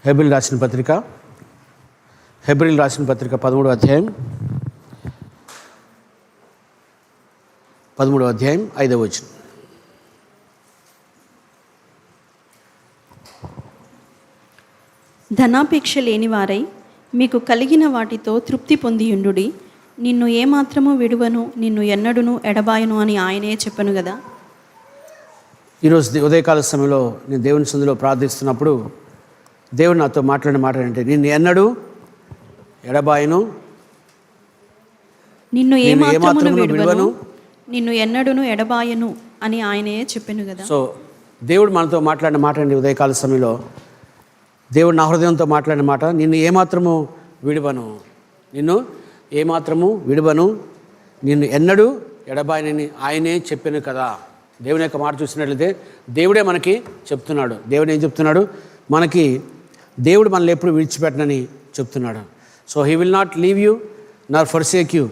హెబ్రీయులకు రాసిన పత్రిక 13వ అధ్యాయం 5వ వచనం. ధనాపేక్ష లేని వారై మీకు కలిగిన వాటితో తృప్తి పొందియుండుడి. నిన్ను ఏమాత్రము విడువను, నిన్ను ఎన్నడును ఎడబాయను అని ఆయనే చెప్పను కదా. ఈరోజు ఉదయకాల సమయంలో నేను దేవుని సన్నిధిలో ప్రార్థిస్తున్నప్పుడు దేవుడు నాతో మాట్లాడిన మాట ఏంటంటే, నిన్ను ఎన్నడూ ఎడబాయను, నిన్ను ఏమాత్రమును విడువను, నిన్ను ఎన్నడును ఎడబాయను అని ఆయనే చెప్పాను కదా. సో దేవుడు మనతో మాట్లాడిన మాట అండి. ఉదయకాల సమయంలో దేవుడు నా హృదయంతో మాట్లాడిన మాట, నిన్ను ఏమాత్రము విడువను, నిన్ను ఎన్నడూ ఎడబాయనని ఆయనే చెప్పాను కదా. దేవుని యొక్క మాట చూసినట్లయితే దేవుడే మనకి చెప్తున్నాడు. దేవుడు ఏం చెప్తున్నాడు మనకి? దేవుడు మనల్ని ఎప్పుడు విడిచిపెట్టనని చెప్తున్నాడు. So he will not leave you nor forsake you.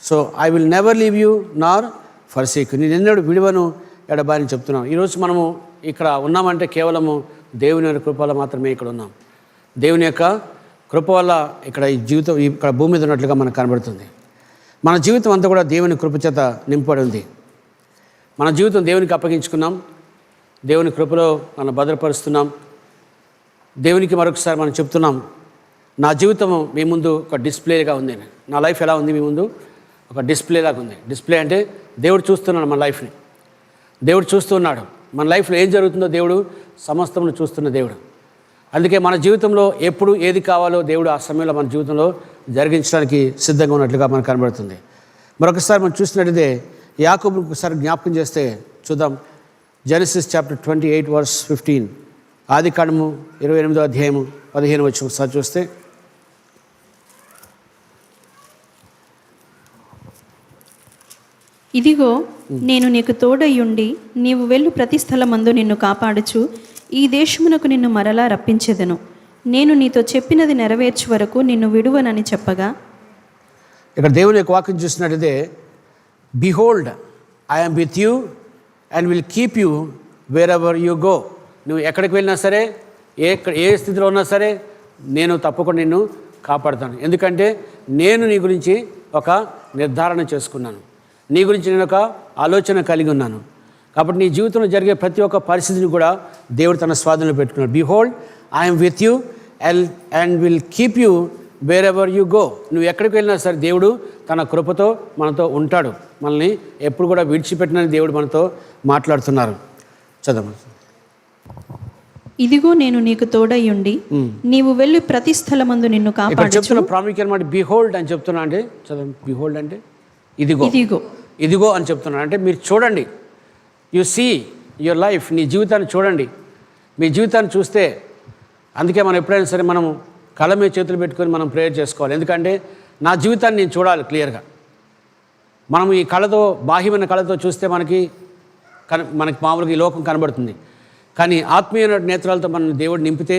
So I will never leave you nor forsake you. నేను ఎన్నడూ విడువను, ఎడబాయని చెప్తున్నాను. ఈరోజు మనము ఇక్కడ ఉన్నామంటే కేవలము దేవుని యొక్క కృప వల్ల మాత్రమే ఇక్కడ ఉన్నాం. దేవుని యొక్క కృప వల్ల ఇక్కడ ఈ జీవితం ఇక్కడ భూమి మీద ఉన్నట్లుగా మనకు కనబడుతుంది. మన జీవితం అంతా కూడా దేవుని కృప చేత నింపబడి ఉంది. మన జీవితం దేవునికి అప్పగించుకున్నాం, దేవుని కృపలో మనం భద్రపరుస్తున్నాం. దేవునికి మరొకసారి మనం చెప్తున్నాం, నా జీవితం మీ ముందు ఒక డిస్ప్లేగా ఉంది. నా లైఫ్ ఎలా ఉంది? మీ ముందు ఒక డిస్ప్లే లాగా ఉంది. డిస్ప్లే అంటే దేవుడు చూస్తున్నాడు మన లైఫ్ని. దేవుడు చూస్తున్నాడు మన లైఫ్లో ఏం జరుగుతుందో. దేవుడు సమస్తమును చూస్తున్న దేవుడు. అందుకే మన జీవితంలో ఎప్పుడు ఏది కావాలో దేవుడు ఆ సమయంలో మన జీవితంలో జరిగించడానికి సిద్ధంగా ఉన్నట్లుగా మనకు కనబడుతుంది. మరొకసారి మనం చూసినట్లయితే యాకోబుకు ఒకసారి జ్ఞాపకం చేస్తే చూద్దాం. జెనసిస్ చాప్టర్ 28:15, ఆదికాండము 28వ అధ్యాయము 15 వచ్చి ఒకసారి చూస్తే, ఇదిగో నేను నీకు తోడయ్యుండి నీవు వెళ్ళు ప్రతి స్థలమందు నిన్ను కాపాడుచు ఈ దేశమునకు నిన్ను మరలా రప్పించెదను. నేను నీతో చెప్పినది నెరవేర్చు వరకు నిన్ను విడువనని చెప్పగా, ఇక్కడ దేవుని యొక్క వాక్యం చూసినట్లయితే, behold I am with you and will keep you wherever you go. నువ్వు ఎక్కడికి వెళ్ళినా సరే, ఏ స్థితిలో ఉన్నా సరే, నేను తప్పకుండా నిన్ను కాపాడుతాను. ఎందుకంటే నేను నీ గురించి ఒక నిర్ధారణ చేసుకున్నాను, నీ గురించి నేను ఒక ఆలోచన కలిగి ఉన్నాను. కాబట్టి నీ జీవితంలో జరిగే ప్రతి ఒక్క పరిస్థితిని కూడా దేవుడు తన స్వాధీనంలో పెట్టుకున్నాడు. Behold I'm with you and will keep you wherever you go. నువ్వు ఎక్కడికి వెళ్ళినా సరే దేవుడు తన కృపతో మనతో ఉంటాడు. మనల్ని ఎప్పుడు కూడా విడిచిపెట్టినని దేవుడు మనతో మాట్లాడుతున్నారు. చదవండి. ఇదిగో నేను నీకు తోడయ్యుండి నీవు వెళ్ళి ప్రతి స్థలమందు నిన్ను కాపాడుచు. చెప్తున్న ప్రాముఖ్యం అన్నమాట బిహోల్డ్ అని చెప్తున్నా. అంటే చదవండి. బిహోల్డ్ అంటే ఇదిగో అని చెప్తున్నాను. అంటే మీరు చూడండి, యు సీ యువర్ లైఫ్. నీ జీవితాన్ని చూడండి. మీ జీవితాన్ని చూస్తే, అందుకే మనం ఎప్పుడైనా సరే మనము కళ్ళ మీద చేతులు పెట్టుకొని మనం ప్రేయర్ చేసుకోవాలి. ఎందుకంటే నా జీవితాన్ని నేను చూడాలి క్లియర్గా. మనం ఈ కళతో, బాహ్యమైన కళతో చూస్తే మనకి మామూలుగా ఈ లోకం కనబడుతుంది. కానీ ఆత్మీయ నేత్రాలతో మన దేవుడు నింపితే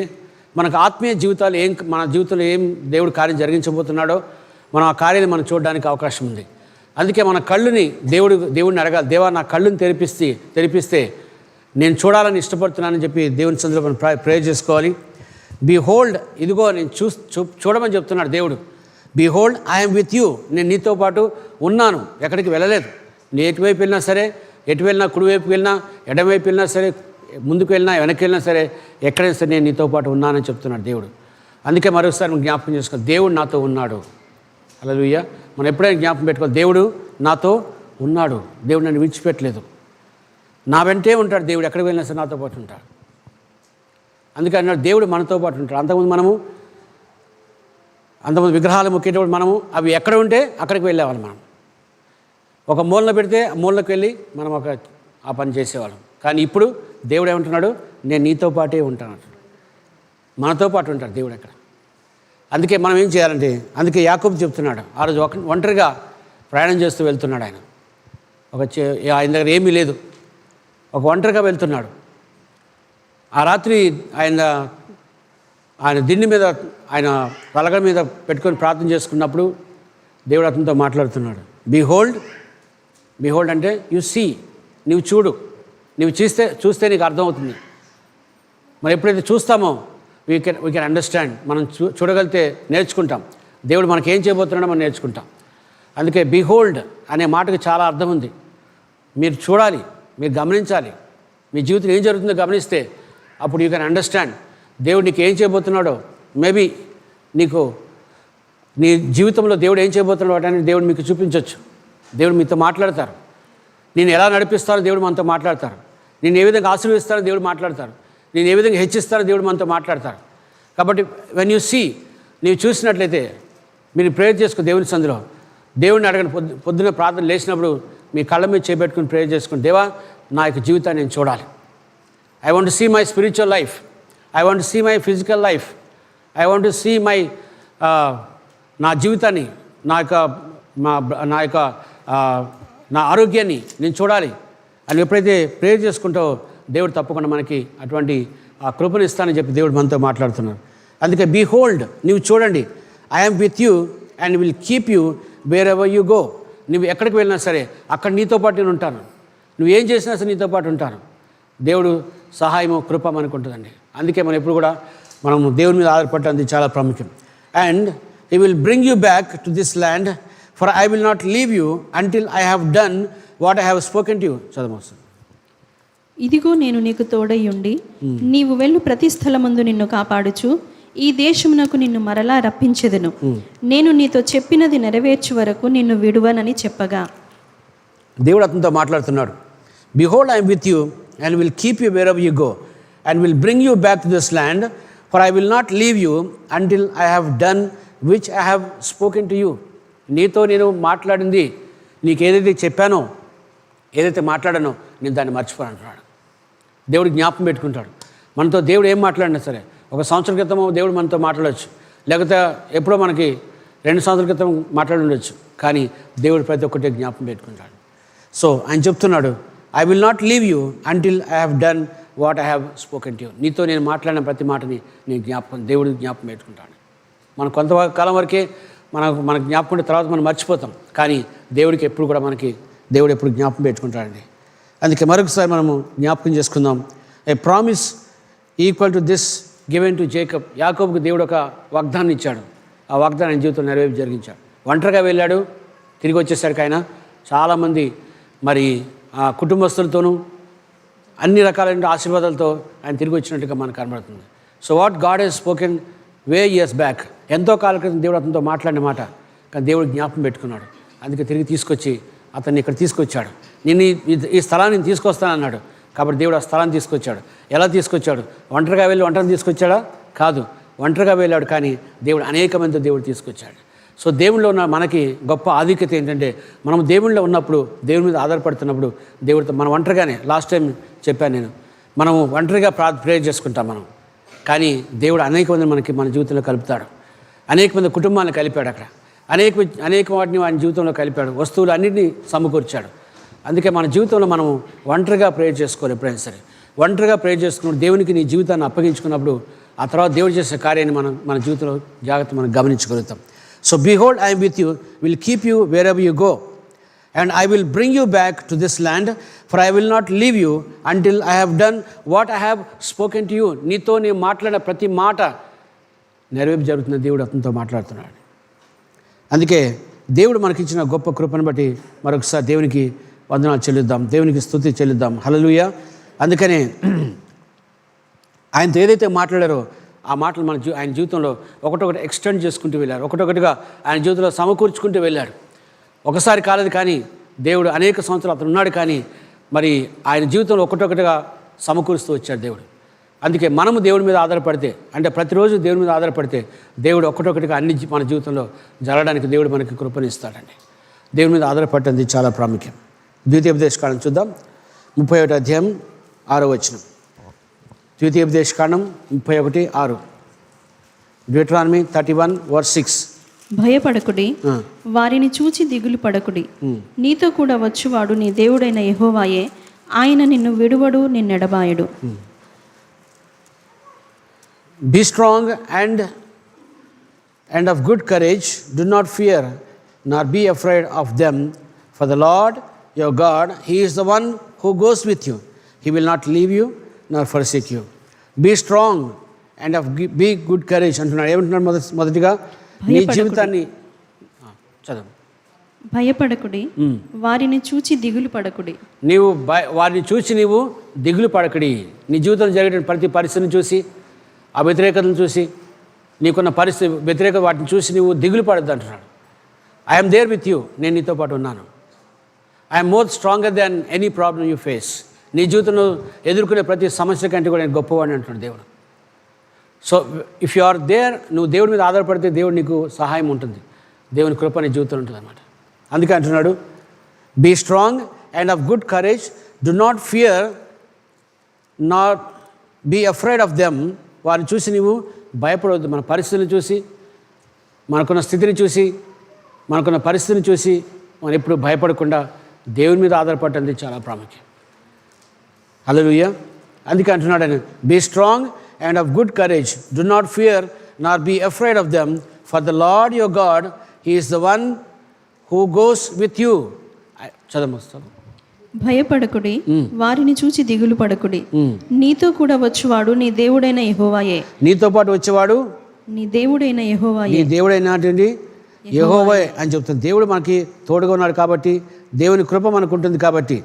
మనకు ఆత్మీయ జీవితాలు మన జీవితంలో ఏం దేవుడు కార్యం జరిగించబోతున్నాడో మనం ఆ కార్యాన్ని మనం చూడడానికి అవకాశం ఉంది. అందుకే మన కళ్ళుని దేవుడిని అడగాలి. దేవా, నా కళ్ళుని తెరిపిస్తే నేను చూడాలని ఇష్టపడుతున్నానని చెప్పి దేవుని సన్నిధిలో మనం ప్రేయర్ చేసుకోవాలి. బిహోల్డ్, ఇదిగో నేను చూడమని చెప్తున్నాడు దేవుడు. Behold I'm with you. నేను నీతో పాటు ఉన్నాను, ఎక్కడికి వెళ్ళలేదు. నేను ఎటువైపు వెళ్ళినా సరే, ఎటు వెళ్ళినా, కుడివైపు వెళ్ళినా, ఎడమవైపు వెళ్ళినా సరే, ముందుకు వెళ్ళినా వెనక్కి వెళ్ళినా సరే, ఎక్కడైనా సరే నేను నీతో పాటు ఉన్నానని చెప్తున్నాడు దేవుడు. అందుకే మరొకసారి మనం జ్ఞాపకం చేసుకోవాలి, దేవుడు నాతో ఉన్నాడు. హల్లెలూయా. మనం ఎప్పుడైనా జ్ఞాపకం పెట్టుకోవాలి, దేవుడు నాతో ఉన్నాడు. దేవుడు నన్ను విడిచిపెట్టలేదు, నా వెంటే ఉంటాడు. దేవుడు ఎక్కడికి వెళ్ళినా సరే నాతో పాటు ఉంటాడు. అందుకే అన్నాడు దేవుడు మనతో పాటు ఉంటాడు. అంతకుముందు విగ్రహాలు మొక్కేటప్పుడు మనము అవి ఎక్కడ ఉంటే అక్కడికి వెళ్ళేవాళ్ళం. మనం ఒక మూలన పెడితే ఆ మూలకి వెళ్ళి మనం ఆ పని చేసేవాళ్ళం. కానీ ఇప్పుడు దేవుడు ఏమంటున్నాడు? నేను నీతో పాటే ఉంటాను. మనతో పాటు ఉంటాడు దేవుడు అక్కడ. అందుకే మనం ఏం చేయాలంటే, అందుకే యాకోబు చెప్తున్నాడు, ఆ రోజు ఒంటరిగా ప్రయాణం చేస్తూ వెళ్తున్నాడు. ఆయన దగ్గర ఏమీ లేదు, ఒక ఒంటరిగా వెళ్తున్నాడు. ఆ రాత్రి ఆయన దిండి మీద, ఆయన పలక మీద పెట్టుకొని ప్రార్థన చేసుకున్నప్పుడు దేవుడు అతనితో మాట్లాడుతున్నాడు. బిహోల్డ్ అంటే యు సీ, నువ్వు చూడు, నువ్వు చూస్తే నీకు అర్థమవుతుంది. మరి ఎప్పుడైతే చూస్తామో వీ కెన్ అండర్స్టాండ్. మనం చూడగలిగితే నేర్చుకుంటాం. దేవుడు మనకి ఏం చేయబోతున్నాడో మనం నేర్చుకుంటాం. అందుకే బిహోల్డ్ అనే మాటకు చాలా అర్థం ఉంది. మీరు చూడాలి, మీరు గమనించాలి, మీ జీవితం ఏం జరుగుతుందో గమనిస్తే అప్పుడు యూ కెన్ అండర్స్టాండ్ దేవుడు నీకు ఏం చేయబోతున్నాడో. మేబీ నీకు నీ జీవితంలో దేవుడు ఏం చేయబోతున్నాడో అని దేవుడు మీకు చూపించవచ్చు. దేవుడు మీతో మాట్లాడతారు. నేను ఎలా నడిపిస్తారో దేవుడు మనతో మాట్లాడతారు. నేను ఏ విధంగా ఆశీర్వదిస్తారో దేవుడు మాట్లాడతారు. నేను ఏ విధంగా హెచ్చిస్తారో దేవుడు మనతో మాట్లాడతారు. కాబట్టి వెన్ యూ సీ, నీవు చూసినట్లయితే మీరు ప్రేయర్ చేసుకో దేవుని సందులో. దేవుడిని అడగండి. పొద్దున్న ప్రార్థన లేచినప్పుడు మీ కళ్ళ మీద చేపెట్టుకుని ప్రేయర్ చేసుకుని, దేవా నా యొక్క జీవితాన్ని నేను చూడాలి. I want to see my spiritual life, I want to see my physical life, I want to see my నా జీవితాన్ని, నా ఆరోగ్యాన్ని నేను చూడాలి అని ఎప్పుడైతే ప్రేయర్ చేసుకుంటావో దేవుడు తప్పకుండా మనకి అటువంటి ఆ కృపను ఇస్తానని చెప్పి దేవుడు మనతో మాట్లాడుతున్నారు. అందుకే బీహోల్డ్, నువ్వు చూడండి, I'm with you and will keep you wherever you go. నువ్వు ఎక్కడికి వెళ్ళినా సరే అక్కడ నీతో పాటు నేను ఉంటాను. నువ్వు ఏం చేసినా సరే నీతో పాటు ఉంటాను. దేవుడు సహాయము కృప మనకు ఉంటుందండి. అందుకే మనం ఎప్పుడు కూడా మనం దేవుని మీద ఆధారపడటం చాలా ప్రాముఖ్యం. And he will bring you back to this land, for I will not leave you until I have done what I have spoken to you. చదవచ్చు. ఇదిగో నేను నీకు తోడయ్యుండి నీవు వెళ్ళు ప్రతి స్థలమందు నిన్ను కాపాడుచు ఈ దేశమునకు నిన్ను మరలా రప్పించెదను. నేను నీతో చెప్పినది నెరవేర్చు వరకు నిన్ను విడువనని చెప్పగా దేవుడు అతనితో మాట్లాడుతున్నాడు. Behold I'm with you and will keep you wherever you go and will bring you back to this land, for I will not leave you until I have done which I have spoken to you. నీతో నేను మాట్లాడింది, నీకు ఏదైతే చెప్పానో, ఏదైతే మాట్లాడానో నేను దాన్ని మర్చిపోను అంటున్నాడు. దేవుడు జ్ఞాపకం పెట్టుకుంటాడు. మనతో దేవుడు ఏం మాట్లాడినా సరే, ఒక సంవత్సరం క్రితం దేవుడు మనతో మాట్లాడవచ్చు, లేకపోతే ఎప్పుడో మనకి 2 సంవత్సరాల క్రితం మాట్లాడి ఉండొచ్చు. కానీ దేవుడు ప్రతి ఒక్కటి జ్ఞాపకం పెట్టుకుంటాడు. సో ఆయన చెప్తున్నాడు, I will not leave you until I have done what I have spoken to you. నీతో నేను మాట్లాడిన ప్రతి మాటని నేను దేవుడు జ్ఞాపకం పెట్టుకుంటాడు. మనం కొంతకాలం వరకే మనకు జ్ఞాపకం ఉంటే తర్వాత మనం మర్చిపోతాం. కానీ దేవుడికి ఎప్పుడు కూడా దేవుడు ఎప్పుడు జ్ఞాపకం పెట్టుకుంటాడండి. అందుకే మరొకసారి మనము జ్ఞాపకం చేసుకుందాం. ఏ promise equal to this given to Jacob. యాకోబుకు దేవుడు ఒక వాగ్దానం ఇచ్చాడు. ఆ వాగ్దానం ఆయన జీవితంలో నెరవేర్చి జరిగించాడు. ఒంటరిగా వెళ్ళాడు, తిరిగి వచ్చేసరికి ఆయన చాలామంది మరి ఆ కుటుంబస్తులతోనూ అన్ని రకాలైన ఆశీర్వాదాలతో ఆయన తిరిగి వచ్చినట్టుగా మనకు కనబడుతుంది. So what God has spoken way years back, ఎంతో కాలం క్రితం దేవుడు అతనితో మాట్లాడిన మాట, కానీ దేవుడు జ్ఞాపకం పెట్టుకున్నాడు. అందుకే తిరిగి తీసుకొచ్చి అతన్ని ఇక్కడ తీసుకొచ్చాడు. నేను ఈ స్థలాన్ని తీసుకొస్తానన్నాడు. కాబట్టి దేవుడు ఆ స్థలాన్ని తీసుకొచ్చాడు. ఎలా తీసుకొచ్చాడు? ఒంటరిగా వెళ్ళి ఒంటరిని తీసుకొచ్చాడా? కాదు, ఒంటరిగా వెళ్ళాడు, కానీ దేవుడు అనేక మందితో దేవుడు తీసుకొచ్చాడు. సో దేవుళ్ళలో ఉన్న మనకి గొప్ప ఆధిక్యత ఏంటంటే, మనం దేవుళ్ళలో ఉన్నప్పుడు, దేవుని మీద ఆధారపడుతున్నప్పుడు దేవుడితో మనం ఒంటరిగానే, లాస్ట్ టైం చెప్పాను నేను, మనం ఒంటరిగా ప్రేయర్ చేసుకుంటాం మనం. కానీ దేవుడు అనేక మంది మన జీవితంలో కలుపుతాడు. అనేక మంది కుటుంబాలను కలిపాడు. అక్కడ అనేక వాటిని ఆయన జీవితంలో కలిపాడు. వస్తువులు అన్నింటినీ సమకూర్చాడు. అందుకే మన జీవితంలో మనం ఒంటరిగా ప్రేయర్ చేసుకోవాలి. ఎప్పుడైనా సరే ఒంటరిగా ప్రేయర్ చేసుకున్నప్పుడు, దేవునికి నీ జీవితాన్ని అప్పగించుకున్నప్పుడు, ఆ తర్వాత దేవుడు చేసే కార్యాన్ని మన జీవితంలో జాగ్రత్త మనం గమనించగలుగుతాం. So behold I'm with you, will keep you wherever you go and I will bring you back to this land, for I will not leave you until I have done what I have spoken to you. నీతో నేను మాట్లాడిన ప్రతి మాట నెరవేర్పు జరుగుతున్న దేవుడు అతనితో మాట్లాడుతున్నాడు. అందుకే దేవుడు మనకిచ్చిన గొప్ప కృపను బట్టి మరొకసారి దేవునికి వందనాలు చెల్లిద్దాం, దేవునికి స్తుతి చెల్లిద్దాం. హల్లెలూయా. అందుకనే ఆయనతో ఏదైతే మాట్లాడారో ఆ మాటలు ఆయన జీవితంలో ఒకటొకటి ఎక్స్టెండ్ చేసుకుంటూ వెళ్ళారు. ఒకటొకటిగా ఆయన జీవితంలో సమకూర్చుకుంటూ వెళ్ళాడు. ఒకసారి కాలేదు, కానీ దేవుడు అనేక సంవత్సరాలు అతను ఉన్నాడు. కానీ మరి ఆయన జీవితంలో ఒకటొకటిగా సమకూరుస్తూ వచ్చాడు దేవుడు. అందుకే మనము దేవుడి మీద ఆధారపడితే, అంటే ప్రతిరోజు దేవుడి మీద ఆధారపడితే, దేవుడు ఒకటొకటిగా అన్ని మన జీవితంలో జరగడానికి దేవుడు మనకి కృపనిస్తాడండి. దేవుడి మీద ఆధారపడటం చాలా ప్రాముఖ్యం. ద్వితీయోపదేశకాండం చూద్దాం. 31వ అధ్యాయం 6వ వచనం. ద్వితీయోపదేశకాండం 31:6. డ్యూటరానమీ 31:6. భయపడకుడి, వారిని చూచి దిగులు పడకుడి. నీతో కూడా వచ్చువాడు నీ దేవుడైన యెహోవాయే. ఆయన నిన్ను విడువడు, నిన్నెడబాయడు. Be strong and of good courage. Do not fear, nor be afraid of them. For the Lord your God, He is the one who goes with you. He will not leave you nor forsake you. Be strong and of be good courage అంటున్నాడు. ఏమంటున్నాడు? మొదటిగా నీ జీవితాన్ని చదువు. భయపడకుడి, వారిని చూచి దిగులు పడకుడి. నీవు వారిని చూసి నీవు దిగులు పడకుడి. నీ జీవితంలో జరిగే ప్రతి పరిస్థితిని చూసి, ఆ వ్యతిరేకతను చూసి, నీకున్న పరిస్థితి వ్యతిరేక వాటిని చూసి నీవు దిగులు పడద్దు అంటున్నాడు. ఐఎమ్ దేర్ విత్ యూ, నేను నీతో పాటు ఉన్నాను. I'm more stronger than any problem you face. నీ జీవితంలో ఎదుర్కొనే ప్రతి సమస్య కంటే కూడా నేను గొప్పవాడిని అంటున్నాడు దేవుడు. So if you are there, నువ్వు దేవుడి మీద ఆధారపడితే దేవుడు నీకు సహాయం ఉంటుంది, దేవుని కృప నీ జీవితంలో ఉంటుంది అన్నమాట. అందుకే అంటున్నాడు, be strong and of good courage, do not fear not be afraid of them. వారిని చూసి నీవు భయపడవద్దు. మన పరిస్థితిని చూసి, మనకున్న స్థితిని చూసి, మనకున్న పరిస్థితిని చూసి మనం ఎప్పుడు భయపడకుండా దేవుని మీద ఆధారపడటం చాలా ప్రాముఖ్యం. హల్లెలూయా. అందుకే అంటున్నాడు ఆయన, be strong and of good courage, do not fear not be afraid of them, for the lord your god, he is the one who goes with you. చదవమస్తాను. భయపడకుడి, వారిని చూచి దిగులు పడకుడి. నీతో కూడా వచ్చేవాడు నీ దేవుడైన యెహోవాయే. నీతో పాటు వచ్చేవాడు నీ దేవుడైన యెహోవాయే. నీ దేవుడైనటువంటి యెహోవాయే అని చెప్తుంది. దేవుడు మనకి తోడుగా ఉన్నాడు కాబట్టి, దేవుని కృప మనకు ఉంటుంది కాబట్టి,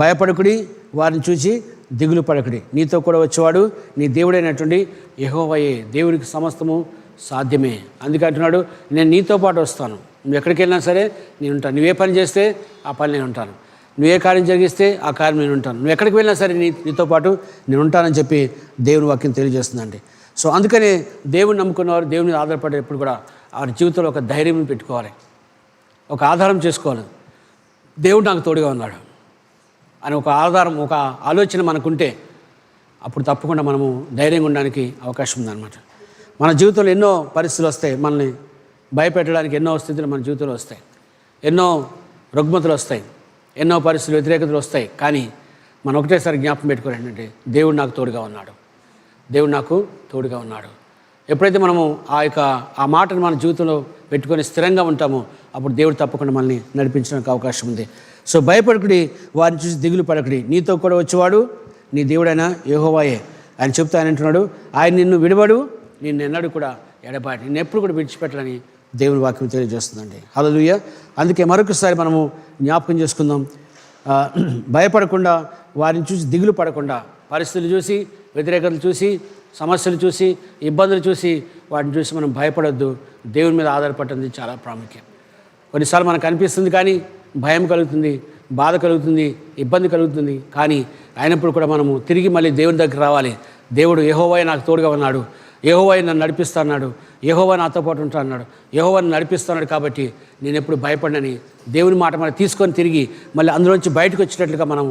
భయపడకుడి, వారిని చూసి దిగులు పడకుడి. నీతో కూడా వచ్చేవాడు నీ దేవుడైనటువంటి యెహోవాయే. దేవునికి సమస్తము సాధ్యమే. అందుకే అంటున్నాడు, నేను నీతో పాటు వస్తాను. నువ్వు ఎక్కడికి వెళ్ళినా సరే నేను ఉంటాను. నువ్వే పని చేస్తే ఆ పని నేను ఉంటాను. నువ్వే కార్యం జరిగిస్తే ఆ కార్యం నేను ఉంటాను. నువ్వు ఎక్కడికి వెళ్ళినా సరే నీతో పాటు నేను ఉంటానని చెప్పి దేవుని వాక్యం తెలియజేస్తుందండి. సో అందుకనే దేవుని నమ్ముకున్నవారు, దేవుని మీద ఆధారపడేప్పుడు కూడా వారి జీవితంలో ఒక ధైర్యం పెట్టుకోవాలి, ఒక ఆధారం చేసుకోవాలి. దేవుడు నాకు తోడుగా ఉన్నాడు అని ఒక ఆధారం, ఒక ఆలోచన మనకుంటే అప్పుడు తప్పకుండా మనము ధైర్యంగా ఉండడానికి అవకాశం ఉందన్నమాట. మన జీవితంలో ఎన్నో పరిస్థితులు వస్తాయి, మనల్ని భయపెట్టడానికి ఎన్నో స్థితులు మన జీవితంలో వస్తాయి, ఎన్నో రుగ్మతలు వస్తాయి, ఎన్నో పరిస్థితులు వ్యతిరేకతలు వస్తాయి. కానీ మనం ఒకటేసారి జ్ఞాపకం పెట్టుకోవాలి ఏంటంటే, దేవుడు నాకు తోడుగా ఉన్నాడు, దేవుడు నాకు తోడుగా ఉన్నాడు. ఎప్పుడైతే మనము ఆ మాటను మన జీవితంలో పెట్టుకొని స్థిరంగా ఉంటామో అప్పుడు దేవుడు తప్పకుండా మనల్ని నడిపించడానికి అవకాశం ఉంది. సో భయపడకుడి, వారిని చూసి దిగులు పడకుడి. నీతో కూడా వచ్చేవాడు నీ దేవుడైన యెహోవాయే అని చెప్తే ఆయన అంటున్నాడు, ఆయన నిన్ను విడవడు, నిన్ను ఎన్నడూ కూడా ఎడబాటి, నిన్ను ఎప్పుడు కూడా విడిచిపెట్టడని దేవుని వాక్యం తెలియజేస్తుందండి. హల్లెలూయా. అందుకే మరొకసారి మనము జ్ఞాపకం చేసుకుందాం, భయపడకుండా, వారిని చూసి దిగులు పడకుండా, పరిస్థితులు చూసి, వ్యతిరేకతలు చూసి, సమస్యలు చూసి, ఇబ్బందులు చూసి వాటిని చూసి మనం భయపడొద్దు. దేవుని మీద ఆధారపడటం చాలా ప్రాముఖ్యం. కొన్నిసార్లు మనకు అనిపిస్తుంది కానీ భయం కలుగుతుంది, బాధ కలుగుతుంది, ఇబ్బంది కలుగుతుంది. కానీ అయినప్పుడు కూడా మనము తిరిగి మళ్ళీ దేవుని దగ్గర రావాలి. దేవుడు యెహోవాయే నాకు తోడుగా ఉన్నాడు, యెహోవాయే నన్ను నడిపిస్తా అన్నాడు, యెహోవా నాతో పాటు ఉంటా అన్నాడు, యెహోవాని నడిపిస్తున్నాడు కాబట్టి నేను ఎప్పుడు భయపడనని దేవుని మాట మనం తీసుకొని తిరిగి మళ్ళీ అందులోంచి బయటకు వచ్చేటట్లుగా మనం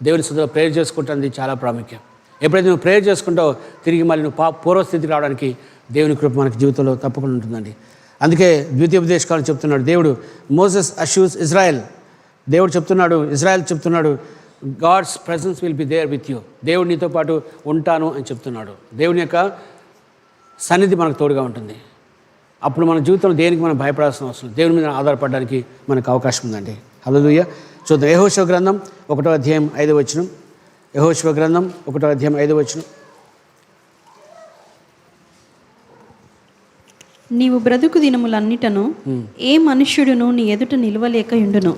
దేవుని సన్నిధిలో ప్రేయర్ చేసుకుంటుంది చాలా ప్రాముఖ్యం. ఎప్పుడైతే నువ్వు ప్రేయర్ చేసుకుంటావో తిరిగి మళ్ళీ నువ్వు పూర్వస్థితికి రావడానికి దేవుని కృప మనకి జీవితంలో తప్పకుండా ఉంటుందండి. అందుకే ద్వితీయోపదేశకాలు చెప్తున్నాడు దేవుడు, మోసెస్ అష్యూస్ ఇజ్రాయెల్. దేవుడు చెప్తున్నాడు, ఇజ్రాయెల్ చెప్తున్నాడు, God's presence will be there with you. దేవుడు నీతో పాటు ఉంటాను అని చెప్తున్నాడు. దేవుని యొక్క సన్నిధి మనకు తోడుగా ఉంటుంది. అప్పుడు మన జీవితంలో దేనికి మనం భయపడాల్సిన అవసరం, దేవుని మీద ఆధారపడడానికి మనకు అవకాశం ఉందండి. హల్లెలూయా. చూద్దాం యెహోషువ గ్రంథం 1వ అధ్యాయం 5వ వచనం. యెహోషువ గ్రంథం 1వ అధ్యాయం 5వ వచనం. నీవు బ్రతుకు దినములన్నిటను ఏ మనుష్యుడును నీ ఎదుట నిలవలేక యుండును.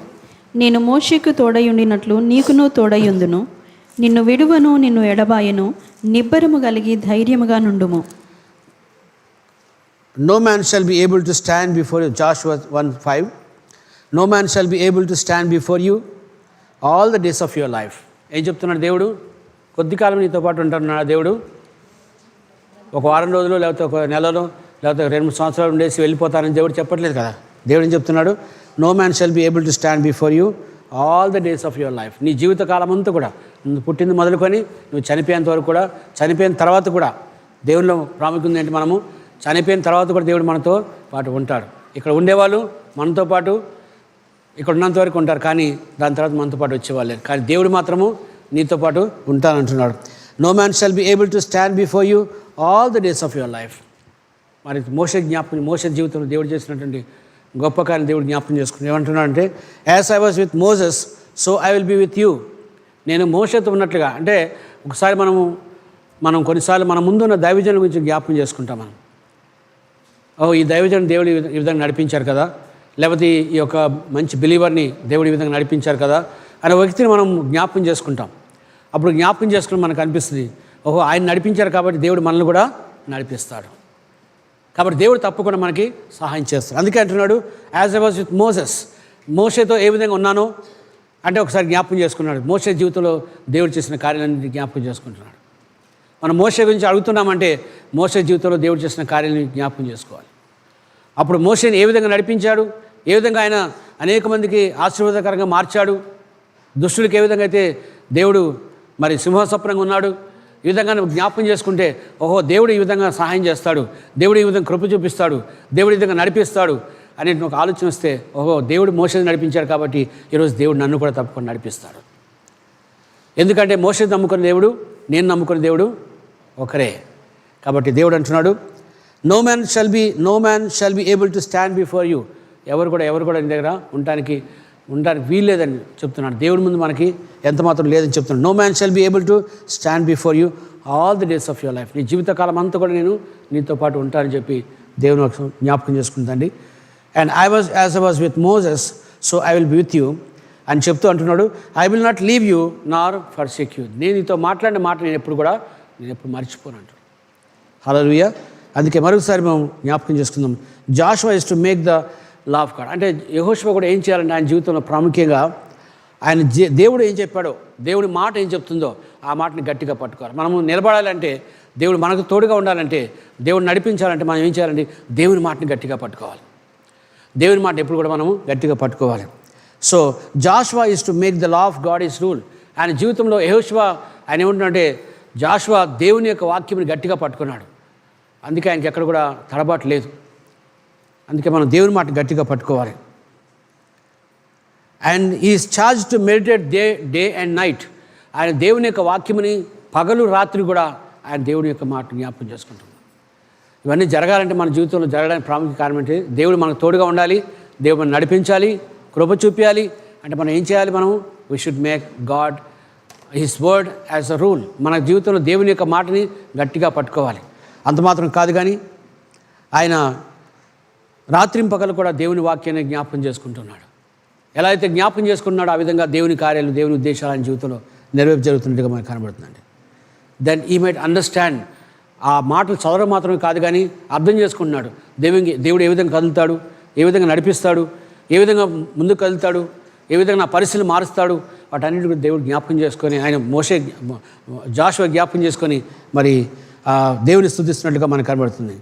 నేను మోషేకు తోడయుండినట్లు నీకును తోడయుందును. నిన్ను విడువను, నిన్ను ఎడబాయను. నిబ్బరము కలిగి ధైర్యముగా నుండుము. No man shall be able to stand before you. Joshua 1:5. No man shall be able to stand before you all the days of your life. ఏం చెప్తున్నాడు దేవుడు? కొద్ది కాలం నీతో పాటు ఉంటున్నాడు దేవుడు. ఒక వారం రోజులు, లేకపోతే ఒక నెలలో, లేకపోతే 2-3 సంవత్సరాలు ఉండేసి వెళ్ళిపోతానని దేవుడు చెప్పట్లేదు కదా. దేవుడు ఏం చెప్తున్నాడు? No man shall be able to stand before you all the days of your life. నీ జీవితకాలం అంతా కూడా, నువ్వు పుట్టింది మొదలుకొని నువ్వు చనిపోయేంత వరకు కూడా, చనిపోయిన తర్వాత కూడా దేవునిలో ప్రాముఖ్యం ఏంటి? మనము చనిపోయిన తర్వాత కూడా దేవుడు మనతో పాటు ఉంటాడు. ఇక్కడ ఉండేవాళ్ళు మనతో పాటు ఇక్కడ ఉన్నంత వరకు ఉంటారు, కానీ దాని తర్వాత మనతో పాటు వచ్చేవాళ్ళు లేరు. కానీ దేవుడు మాత్రము నీతో పాటు ఉంటానంటున్నాడు. No man shall be able to stand before you all the days of your life. మరి మోషే జీవితంలో దేవుడు చేసినటువంటి గొప్ప కార్యం దేవుడు జ్ఞాపకం చేసుకుని ఏమంటున్నాడంటే, as I was with Moses so I will be with you. నేను మోషేతో ఉన్నట్లుగా, అంటే ఒకసారి మనము మనం కొన్నిసార్లు మన ముందున్న దైవజనుల గురించి జ్ఞాపకం చేసుకుంటాం మనం. ఈ దైవజనుడు దేవుడు ఈ విధంగా నడిపించారు కదా, లేకపోతే ఈ యొక్క మంచి బిలీవర్ని దేవుడు ఈ విధంగా నడిపించారు కదా అనే వ్యక్తిని మనం జ్ఞాపకం చేసుకుంటాం. అప్పుడు జ్ఞాపకం చేసుకుని మనకు అనిపిస్తుంది, ఆయన నడిపించారు కాబట్టి దేవుడు మనల్ని కూడా నడిపిస్తాడు. కాబట్టి దేవుడు తప్పకుండా మనకి సహాయం చేస్తాడు. అందుకే అంటున్నాడు, యాజ్ ఐ వాజ్ విత్ మోషేతో ఏ విధంగా ఉన్నానో అంటే ఒకసారి జ్ఞాపకం చేసుకున్నాడు. మోషే జీవితంలో దేవుడు చేసిన కార్యాలన్నీ జ్ఞాపకం చేసుకుంటున్నాడు. మనం మోషే గురించి అడుగుతున్నామంటే మోషే జీవితంలో దేవుడు చేసిన కార్యాలను జ్ఞాపకం చేసుకోవాలి. అప్పుడు మోషేని ఏ విధంగా నడిపించాడు, ఏ విధంగా ఆయన అనేక మందికి ఆశీర్వాదకరంగా మార్చాడు, దుష్టుడికి ఏ విధంగా అయితే దేవుడు మరి సింహస్వప్నంగా ఉన్నాడు, ఈ విధంగా జ్ఞాపకం చేసుకుంటే దేవుడు ఈ విధంగా సహాయం చేస్తాడు, దేవుడు ఈ విధంగా కృప చూపిస్తాడు, దేవుడు ఈ విధంగా నడిపిస్తాడు అనే ఒక ఆలోచన వస్తే దేవుడు మోషేని నడిపించాడు కాబట్టి ఈరోజు దేవుడు నన్ను కూడా తప్పకుండా నడిపిస్తాడు. ఎందుకంటే మోషేని నమ్ముకున్న దేవుడు, నేను నమ్ముకున్న దేవుడు ఒకరే. కాబట్టి దేవుడు అంటున్నాడు, no man shall be able to stand before you. ఎవరు కూడా నీ దగ్గర ఉండడానికి వీల్లేదని చెప్తున్నాడు. దేవుడి ముందు మనకి ఎంత మాత్రం లేదని చెప్తున్నాడు. No man shall be able to stand before you all the days of your life. నీ జీవితకాలం అంతా కూడా నేను నీతో పాటు ఉంటానని చెప్పి దేవుని జ్ఞాపకం చేసుకుందండి. And as I was with Moses so I will be with you అని చెప్తూ అంటున్నాడు, I will not leave you nor forsake you. నేను నీతో మాట్లాడిన మాట నేను ఎప్పుడు మర్చిపోను అంటాడు. హల్లెలూయా. అందుకే మరొకసారి మనం జ్ఞాపకం చేసుకుందాం. Joshua is to make the law of God. అంటే యెహోషువ కూడా ఏం చేయాలంటే ఆయన జీవితంలో ప్రాముఖ్యంగా ఆయన దేవుడు ఏం చెప్పాడో, దేవుడి మాట ఏం చెప్తుందో ఆ మాటని గట్టిగా పట్టుకోవాలి. మనము నిలబడాలంటే, దేవుడు మనకు తోడుగా ఉండాలంటే, దేవుడు నడిపించాలంటే మనం ఏం చేయాలంటే దేవుని మాటని గట్టిగా పట్టుకోవాలి. దేవుని మాట ఎప్పుడు కూడా మనము గట్టిగా పట్టుకోవాలి. So Joshua is to make the law of God is rule. ఆయన జీవితంలో యెహోషువ ఆయన ఏమంటున్నాడంటే జాషువా దేవుని యొక్క వాక్యంని గట్టిగా పట్టుకున్నాడు. అందుకే ఆయనకి ఎక్కడ కూడా తడబాటు లేదు. అందుకే మనం దేవుని మాట గట్టిగా పట్టుకోవాలి. And is charge to meditate day and night. ఆయన దేవుని యొక్క వాక్యముని పగలు రాత్రి కూడా ఆయన దేవుని యొక్క మాట జ్ఞాపకం చేసుకుంటున్నాం. ఇవన్నీ జరగాలంటే మన జీవితంలో జరగడానికి ప్రాముఖ్య కారణం అంటే దేవుడు మనకు తోడుగా ఉండాలి, దేవుడు మనం నడిపించాలి, కృప చూపించాలి. అంటే మనం ఏం చేయాలి? మనము we should make God his word as a rule. మన జీవితంలో దేవుని యొక్క మాటని గట్టిగా పట్టుకోవాలి. అంత మాత్రం కాదు కానీ ఆయన రాత్రింపగలు కూడా దేవుని వాక్యాన్ని జ్ఞాపకం చేసుకుంటున్నాడు. ఎలా అయితే జ్ఞాపకం చేసుకుంటున్నాడో ఆ విధంగా దేవుని కార్యాలు, దేవుని ఉద్దేశాలు ఆయన జీవితంలో నెరవేర్పు జరుగుతున్నట్టుగా మనకు కనబడుతుందండి. Then he might understand. ఆ మాటలు చదవడం మాత్రమే కాదు కానీ అర్థం చేసుకుంటున్నాడు. దేవుడు ఏ విధంగా కదులుతాడు, ఏ విధంగా నడిపిస్తాడు, ఏ విధంగా ముందుకు కదులుతాడు, ఏ విధంగా నా పరిస్థితులు మారుస్తాడు, వాటన్నిటి కూడా దేవుడు జ్ఞాపకం చేసుకొని ఆయన జాషువా జ్ఞాపకం చేసుకొని మరి దేవుని స్తుతిస్తున్నట్టుగా మనకు కనబడుతుంది.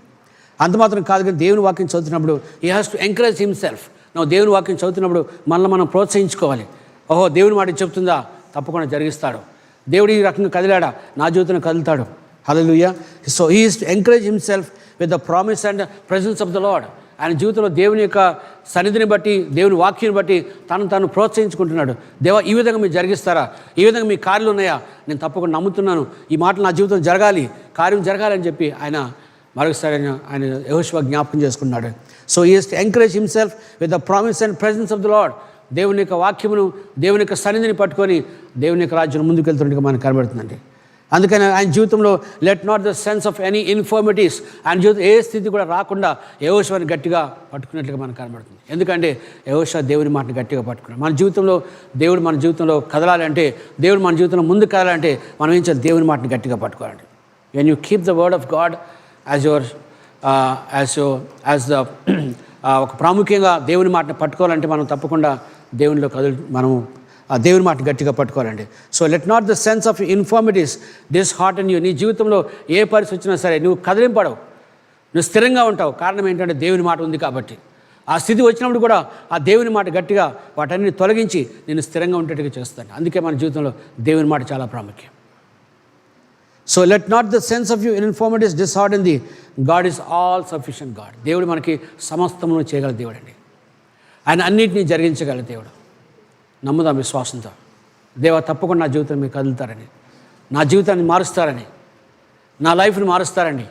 అంత మాత్రం కాదు కానీ దేవుని వాక్యం చదువుతున్నప్పుడు he has to encourage himself. నువ్వు దేవుని వాక్యం చదువుతున్నప్పుడు మనల్ని మనం ప్రోత్సహించుకోవాలి. దేవుని మాట చెప్తుందా, తప్పకుండా జరిగిస్తాడు. దేవుడు ఈ రకంగా కదిలాడా, నా జీవితంలో కదులుతాడు. Hallelujah. So he is to encourage himself with the promise and presence of the lord. ఆయన జీవితంలో దేవుని యొక్క సన్నిధిని బట్టి, దేవుని వాక్యాన్ని బట్టి తాను ప్రోత్సహించుకుంటున్నాడు. దేవా, ఈ విధంగా మీరు జరిగిస్తారా, ఈ విధంగా మీ కార్యాలు ఉన్నాయా, నేను తప్పకుండా నమ్ముతున్నాను, ఈ మాటలు నా జీవితం జరగాలి, కార్యం జరగాలి అని చెప్పి ఆయన మరొకసారి ఆయన యెహోషువ జ్ఞాపకం చేసుకున్నాడు. So he is to encourage himself with the promise and presence of the Lord. దేవుని యొక్క వాక్యమును, దేవుని యొక్క సన్నిధిని పట్టుకొని దేవుని యొక్క రాజ్యం ముందుకు వెళ్తున్నట్టుగా మనకు కనబడుతుందండి. అందుకని ఆయన జీవితంలో let not the sense of any infirmities, ఆయన జీవితం ఏ స్థితి కూడా రాకుండా యెహోషువని గట్టిగా పట్టుకున్నట్లుగా మనకు కనబడుతుంది. ఎందుకంటే యెహోషువ దేవుని మాటను గట్టిగా పట్టుకున్నాడు. మన జీవితంలో దేవుడు మన జీవితంలో కదలాలంటే, దేవుడు మన జీవితంలో ముందుకు కదలాలంటే మనం ఏం చేయాలి? దేవుని మాటను గట్టిగా పట్టుకోవాలండి. When you keep the word of god ఒక ప్రాముఖ్యంగా దేవుని మాటను పట్టుకోవాలంటే మనం తప్పకుండా దేవునిలో మనము దేవుని మాట గట్టిగా పట్టుకోవాలండి. So let not the sense of infirmities dishearten you. నీ జీవితంలో ఏ పరిస్థితి వచ్చినా సరే నువ్వు కదిలింపడవు, నువ్వు స్థిరంగా ఉంటావు. కారణం ఏంటంటే దేవుని మాట ఉంది కాబట్టి. ఆ స్థితి వచ్చినప్పుడు కూడా ఆ దేవుని మాట గట్టిగా వాటన్ని తొలగించి నేను స్థిరంగా ఉండేట్టుగా చేస్తాను. అందుకే మన జీవితంలో దేవుని మాట చాలా ప్రాముఖ్యం. So let not the sense of you infirmities dishearten the. God is all sufficient god. దేవుడు మనకి సమస్తమును చేయగల దేవుడు అండి. ఆయన అన్నింటినీ జరిగించగల దేవుడు. నమ్ముదాం విశ్వాసంతో. దేవా, తప్పకుండా నా జీవితం మీరు కదులుతారని, నా జీవితాన్ని మారుస్తారని, నా లైఫ్ని మారుస్తారండి.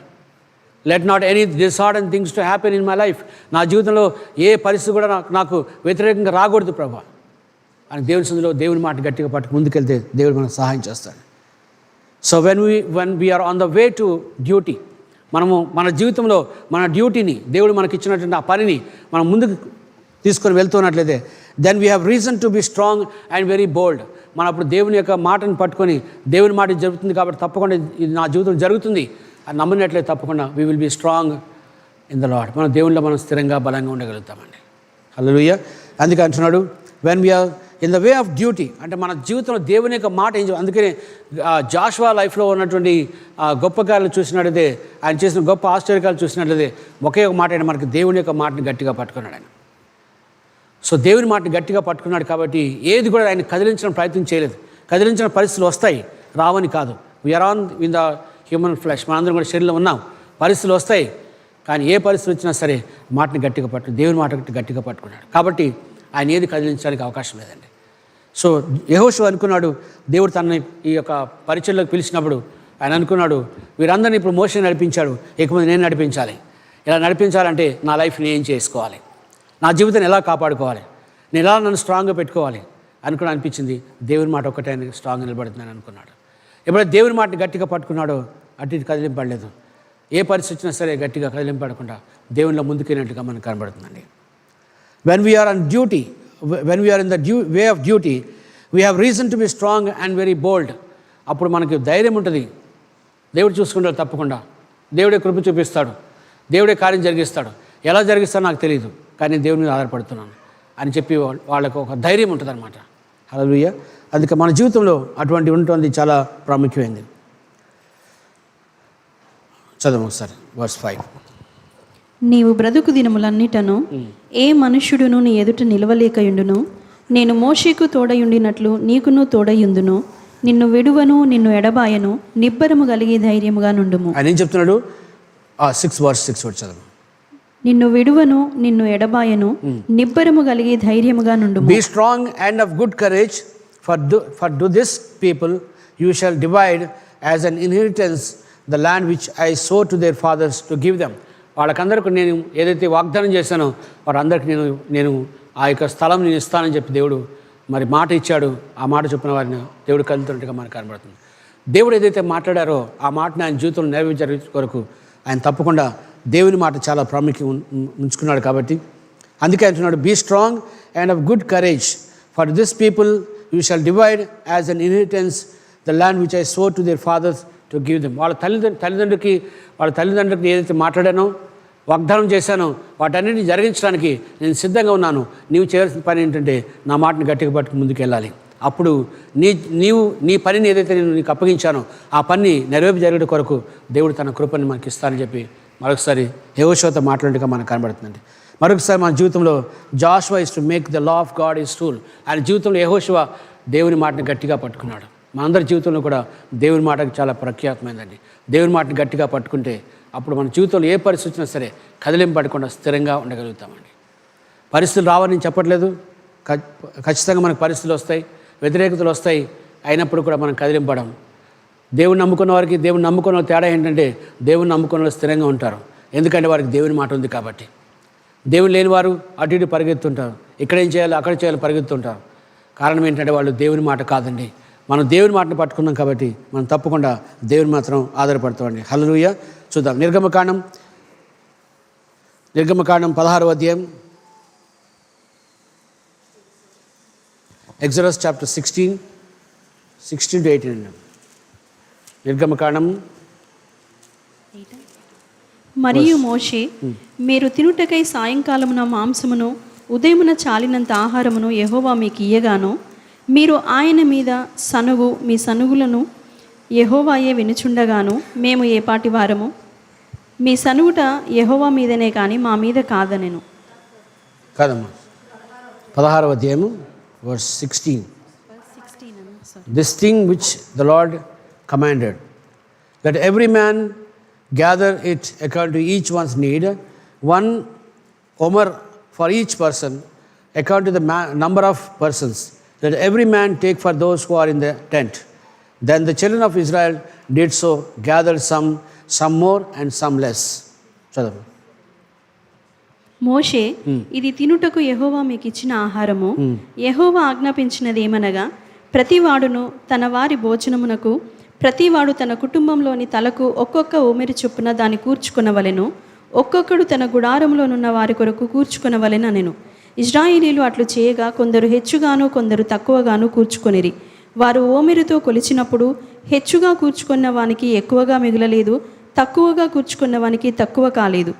Let not any disorder things to happen in my life. నా జీవితంలో ఏ పరిస్థితి కూడా నాకు వ్యతిరేకంగా రాకూడదు ప్రభా అని దేవుని సందులో దేవుని మాట గట్టిగా పట్టుకు ముందుకెళ్తే దేవుడు మనకు సహాయం చేస్తాడు. So when we are on the way to duty, మనము మన జీవితంలో మన డ్యూటీని దేవుడు మనకి ఇచ్చినటువంటి ఆ పనిని మనం ముందుకు తీసుకొని వెళ్తున్నట్లయితే then we have reason to be strong and very bold. మనం అప్పుడు దేవుని యొక్క మాటను పట్టుకొని దేవుని మాట జరుగుతుంది కాబట్టి తప్పకుండా ఇది నా జీవితంలో జరుగుతుంది అని నమ్మినట్లయితే తప్పకుండా we will be strong in the Lord. మన దేవునిలో మనం స్థిరంగా బలంగా ఉండగలుగుతామండి. హల్లెలూయా. అందుకే అంటున్నాడు when we're in the way of duty, అంటే మన జీవితంలో దేవుని యొక్క మాట ఏం. అందుకనే జాషువా లైఫ్లో ఉన్నటువంటి గొప్ప కార్యాలు చూసినట్లయితే, ఆయన చేసిన గొప్ప ఆశ్చర్యకాలు చూసినట్లయితే ఒకే ఒక మాట అయినా మనకి దేవుని యొక్క మాటని గట్టిగా పట్టుకున్నాడు ఆయన. సో దేవుని మాటని గట్టిగా పట్టుకున్నాడు కాబట్టి ఏది కూడా ఆయన కదిలించడం ప్రయత్నం చేయలేదు. కదిలించిన పరిస్థితులు వస్తాయి, రావని కాదు. We're on in the human flesh, మనందరం కూడా శరీరంలో ఉన్నాం, పరిస్థితులు వస్తాయి. కానీ ఏ పరిస్థితులు వచ్చినా సరే మాటని గట్టిగా దేవుని మాట గట్టిగా పట్టుకున్నాడు కాబట్టి ఆయన ఏది కదిలించడానికి అవకాశం లేదండి. సో యెహోషువ అనుకున్నాడు, దేవుడు తనని ఈ యొక్క పరిచయంలోకి పిలిచినప్పుడు ఆయన అనుకున్నాడు, వీరందరినీ ఇప్పుడు మోషే నడిపించాడు, ఎక్కువ నేను నడిపించాలి. ఇలా నడిపించాలంటే నా లైఫ్ని ఏం చేసుకోవాలి, నా జీవితాన్ని ఎలా కాపాడుకోవాలి, నేను ఎలా నన్ను స్ట్రాంగ్గా పెట్టుకోవాలి అనుకుని అనిపించింది. దేవుని మాట ఒక్కటే ఆయన స్ట్రాంగ్గా నిలబడుతుందని అనుకున్నాడు. ఎప్పుడైతే దేవుని మాటని గట్టిగా పట్టుకున్నాడో అటు ఇటు కదిలింపడలేదు. ఏ పరిస్థితి వచ్చినా సరే గట్టిగా కదిలింపడకుండా దేవునిలో ముందుకెళ్ళినట్టుగా మనకు కనబడుతుందండి. When we are on duty, when we are in the way of duty, we have reason to be strong and very bold. అప్పుడు మనకి ధైర్యం ఉంటుంది. దేవుడు చూసుకుంటాడు తప్పకుండా. దేవుడే కృప చూపిస్తాడు, దేవుడే కార్యం జరిగిస్తాడు. ఎలా జరిగిస్తాడో నాకు తెలియదు, కానీ దేవుని మీద ఆధారపడుతున్నాను అని చెప్పి వాళ్ళకు ఒక ధైర్యం ఉంటుంది అనమాట. హల్లెలూయా. అందుకే మన జీవితంలో అటువంటి ఉంటుంది, చాలా ప్రాముఖ్యమైనది. చదవం ఒకసారి వర్స్ 5. నీవు బ్రతుకు దినములన్నిటను ఏ మనుష్యుడును నీ ఎదుట నిలవలేకయుండును. నేను మోషేకు తోడయుండినట్లు నీకును తోడయుందును. నిన్ను విడువను, నిన్ను ఎడబాయను, నిబ్బరము కలిగి ధైర్యముగా నుండుము. ఆయన ఏం చెప్తున్నాడు? 6 చదవం. నిన్ను విడువను, నిన్ను ఎడబాయను, నిబ్బరము కలిగి ధైర్యముగా నుండుము. Be strong and of good courage, for to this people you shall divide as an inheritance the land which I swore to their fathers to give them. వాళ్ళకందరికీ నేను ఏదైతే వాగ్దానం చేశానో వారందరికీ నేను ఆ యొక్క స్థలం నేను ఇస్తానని చెప్పి దేవుడు మరి మాట ఇచ్చాడు. ఆ మాట చెప్పిన వారిని దేవుడు కలుగుతున్నట్టుగా మనకు కనబడుతుంది. దేవుడు ఏదైతే మాట్లాడారో ఆ మాటని ఆయన జీవితంలో నెరవేర్చే కొరకు ఆయన తప్పకుండా దేవుని మాట చాలా ప్రాముఖ్యం ఉంచుకున్నాడు. కాబట్టి అందుకే అంటున్నాడు, be strong and of good courage, for this people you shall divide as an inheritance the land which I swore to their fathers to give them. వాళ్ళ తల్లిదండ్రులకి ఏదైతే మాట్లాడానో, వాగ్దానం చేశానో వాటన్నిటిని జరిగించడానికి నేను సిద్ధంగా ఉన్నాను. నీవు చేయాల్సిన పని ఏంటంటే నా మాటని గట్టిగా పట్టుకు ముందుకు వెళ్ళాలి. అప్పుడు నీ పనిని ఏదైతే నేను నీకు అప్పగించానో ఆ పని నెరవేర్పు జరిగే కొరకు దేవుడు తన కృపని మనకి ఇస్తానని చెప్పి మరొకసారి యెహోషువతో మాట్లాడినట్టుగా మనకు కనబడుతుందండి. మరొకసారి మన జీవితంలో Joshua is to make the law of God is rule. ఆయన జీవితంలో యెహోషువ దేవుని మాటని గట్టిగా పట్టుకున్నాడు. మనందరి జీవితంలో కూడా దేవుని మాటకి చాలా ప్రఖ్యాతమైందండి. దేవుని మాటని గట్టిగా పట్టుకుంటే అప్పుడు మన జీవితంలో ఏ పరిస్థితి వచ్చినా సరే కదిలింపడకుండా స్థిరంగా ఉండగలుగుతామండి. పరిస్థితులు రావని నేను చెప్పట్లేదు, ఖచ్చితంగా మనకు పరిస్థితులు వస్తాయి, వ్యతిరేకతలు వస్తాయి. అయినప్పుడు కూడా మనం కదిలింపడం. దేవుని నమ్ముకున్న వారికి దేవుని నమ్ముకున్న తేడా ఏంటంటే దేవుని నమ్ముకున్న వాళ్ళు స్థిరంగా ఉంటారు. ఎందుకంటే వారికి దేవుని మాట ఉంది కాబట్టి. దేవుని లేని వారు అటు ఇటు పరిగెత్తుంటారు, ఇక్కడేం చేయాలి అక్కడ చేయాలి పరిగెత్తుంటారు. కారణం ఏంటంటే వాళ్ళు దేవుని మాట కాదండి. మనం దేవుని మాటను పట్టుకున్నాం కాబట్టి మనం తప్పకుండా దేవుని మాత్రం ఆధారపడతామండి. హల్లెలూయా. చూద్దాం నిర్గమకాండం 16వ అధ్యాయం, ఎగ్జోడస్ చాప్టర్ 16 to 18. నిర్గమకాండం. మరియు మోషే, మీరు తినుటకై సాయంకాలమున మాంసమును ఉదయమున చాలినంత ఆహారమును యెహోవా మీకు ఇయ్యగాను, మీరు ఆయన మీద సనుగు మీ సనుగులను యెహోవాయే వినుచుండగాను, మేము ఏపాటి వారము, మీ సనుగుట యెహోవా మీదనే కానీ మా మీద కాదనెను. కాదమ్మా, 16వ అధ్యాయము verse 16. This thing which the Lord commanded, let every man gather it according to each one's need, 1 omer for each person, according to the number of persons. Let every man take for those who are in the tent. Then the children of Israel did so, gathered some more and some less. చదువు. మోషే, ఇది తినుటకు యెహోవా మీకు ఇచ్చిన ఆహారము. యెహోవా ఆజ్ఞాపించినది ఏమనగా, ప్రతివాడును తన వారి భోజనమునకు ప్రతివాడు తన కుటుంబంలోని తలకు ఒక్కొక్క ఓమెరి చొప్పున దాన్ని కూర్చుకొనవలెను, ఒక్కొక్కడు తన గుడారంలోనున్న వారి కొరకు కూర్చుకొనవలెననెను. ఇశ్రాయేలీలు అట్లు చేయగా కొందరు హెచ్చుగాను కొందరు తక్కువగాను కూర్చుకొనిరి. వారు ఓమెరుతో కొలిచినప్పుడు హెచ్చుగా కూర్చుకున్న వానికి ఎక్కువగా మిగలలేదు, తక్కువగా కూర్చుకున్న వానికి తక్కువ కాలేదు.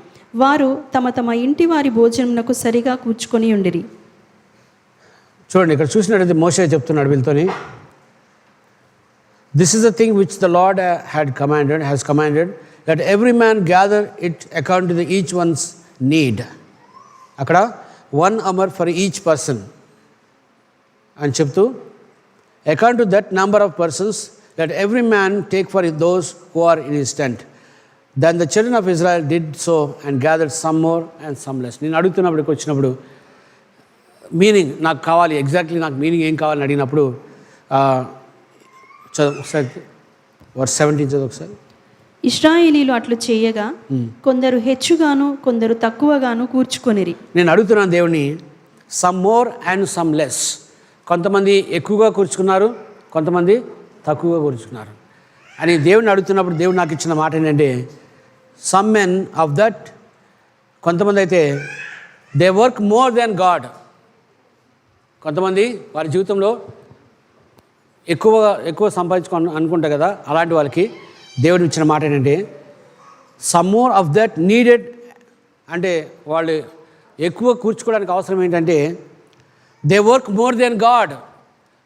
వారు తమ తమ ఇంటి వారి భోజనమునకు సరిగా కూర్చుకొని ఉండిరి. చూడండి, ఇక్కడ చూసినట్లయితే మోషే చెప్తున్నాడు వీళ్ళతోని, this is the thing which the lord has commanded that every man gather it according to the each one's need. అక్కడ 1 అమర్ ఫర్ ఈచ్ పర్సన్ అని చెప్తూ, according to that number of persons that every man take for those who are in his tent. Then the children of Israel did so and gathered some more and some less. నేను అడుగుతున్నప్పటికి వచ్చినప్పుడు meaning నాకు కావాలి, exactly నాకు meaning ఏం కావాలని అడిగినప్పుడు చదువు ఒకసారి, వర్స్ 17 చదువు ఒకసారి. ఇశ్రాయేలీలు అట్లు చేయగా కొందరు హెచ్చుగాను కొందరు తక్కువగాను కూర్చుకొనిరి. నేను అడుగుతున్నాను దేవుని, some more and some less. కొంతమంది ఎక్కువగా కూర్చుకున్నారు, కొంతమంది తక్కువగా కూర్చుకున్నారు అని దేవుడిని అడుగుతున్నప్పుడు దేవుడు నాకు ఇచ్చిన మాట ఏంటంటే, సమ్ మెన్ ఆఫ్ దట్, కొంతమంది అయితే they work more than God. కొంతమంది వారి జీవితంలో ఎక్కువ అనుకుంటా కదా, అలాంటి వాళ్ళకి దేవుడు ఇచ్చిన మాట ఏంటంటే, some more of that needed. అంటే వాళ్ళు ఎక్కువ కూర్చుకోవడానికి అవసరం ఏంటంటే, they work more than God.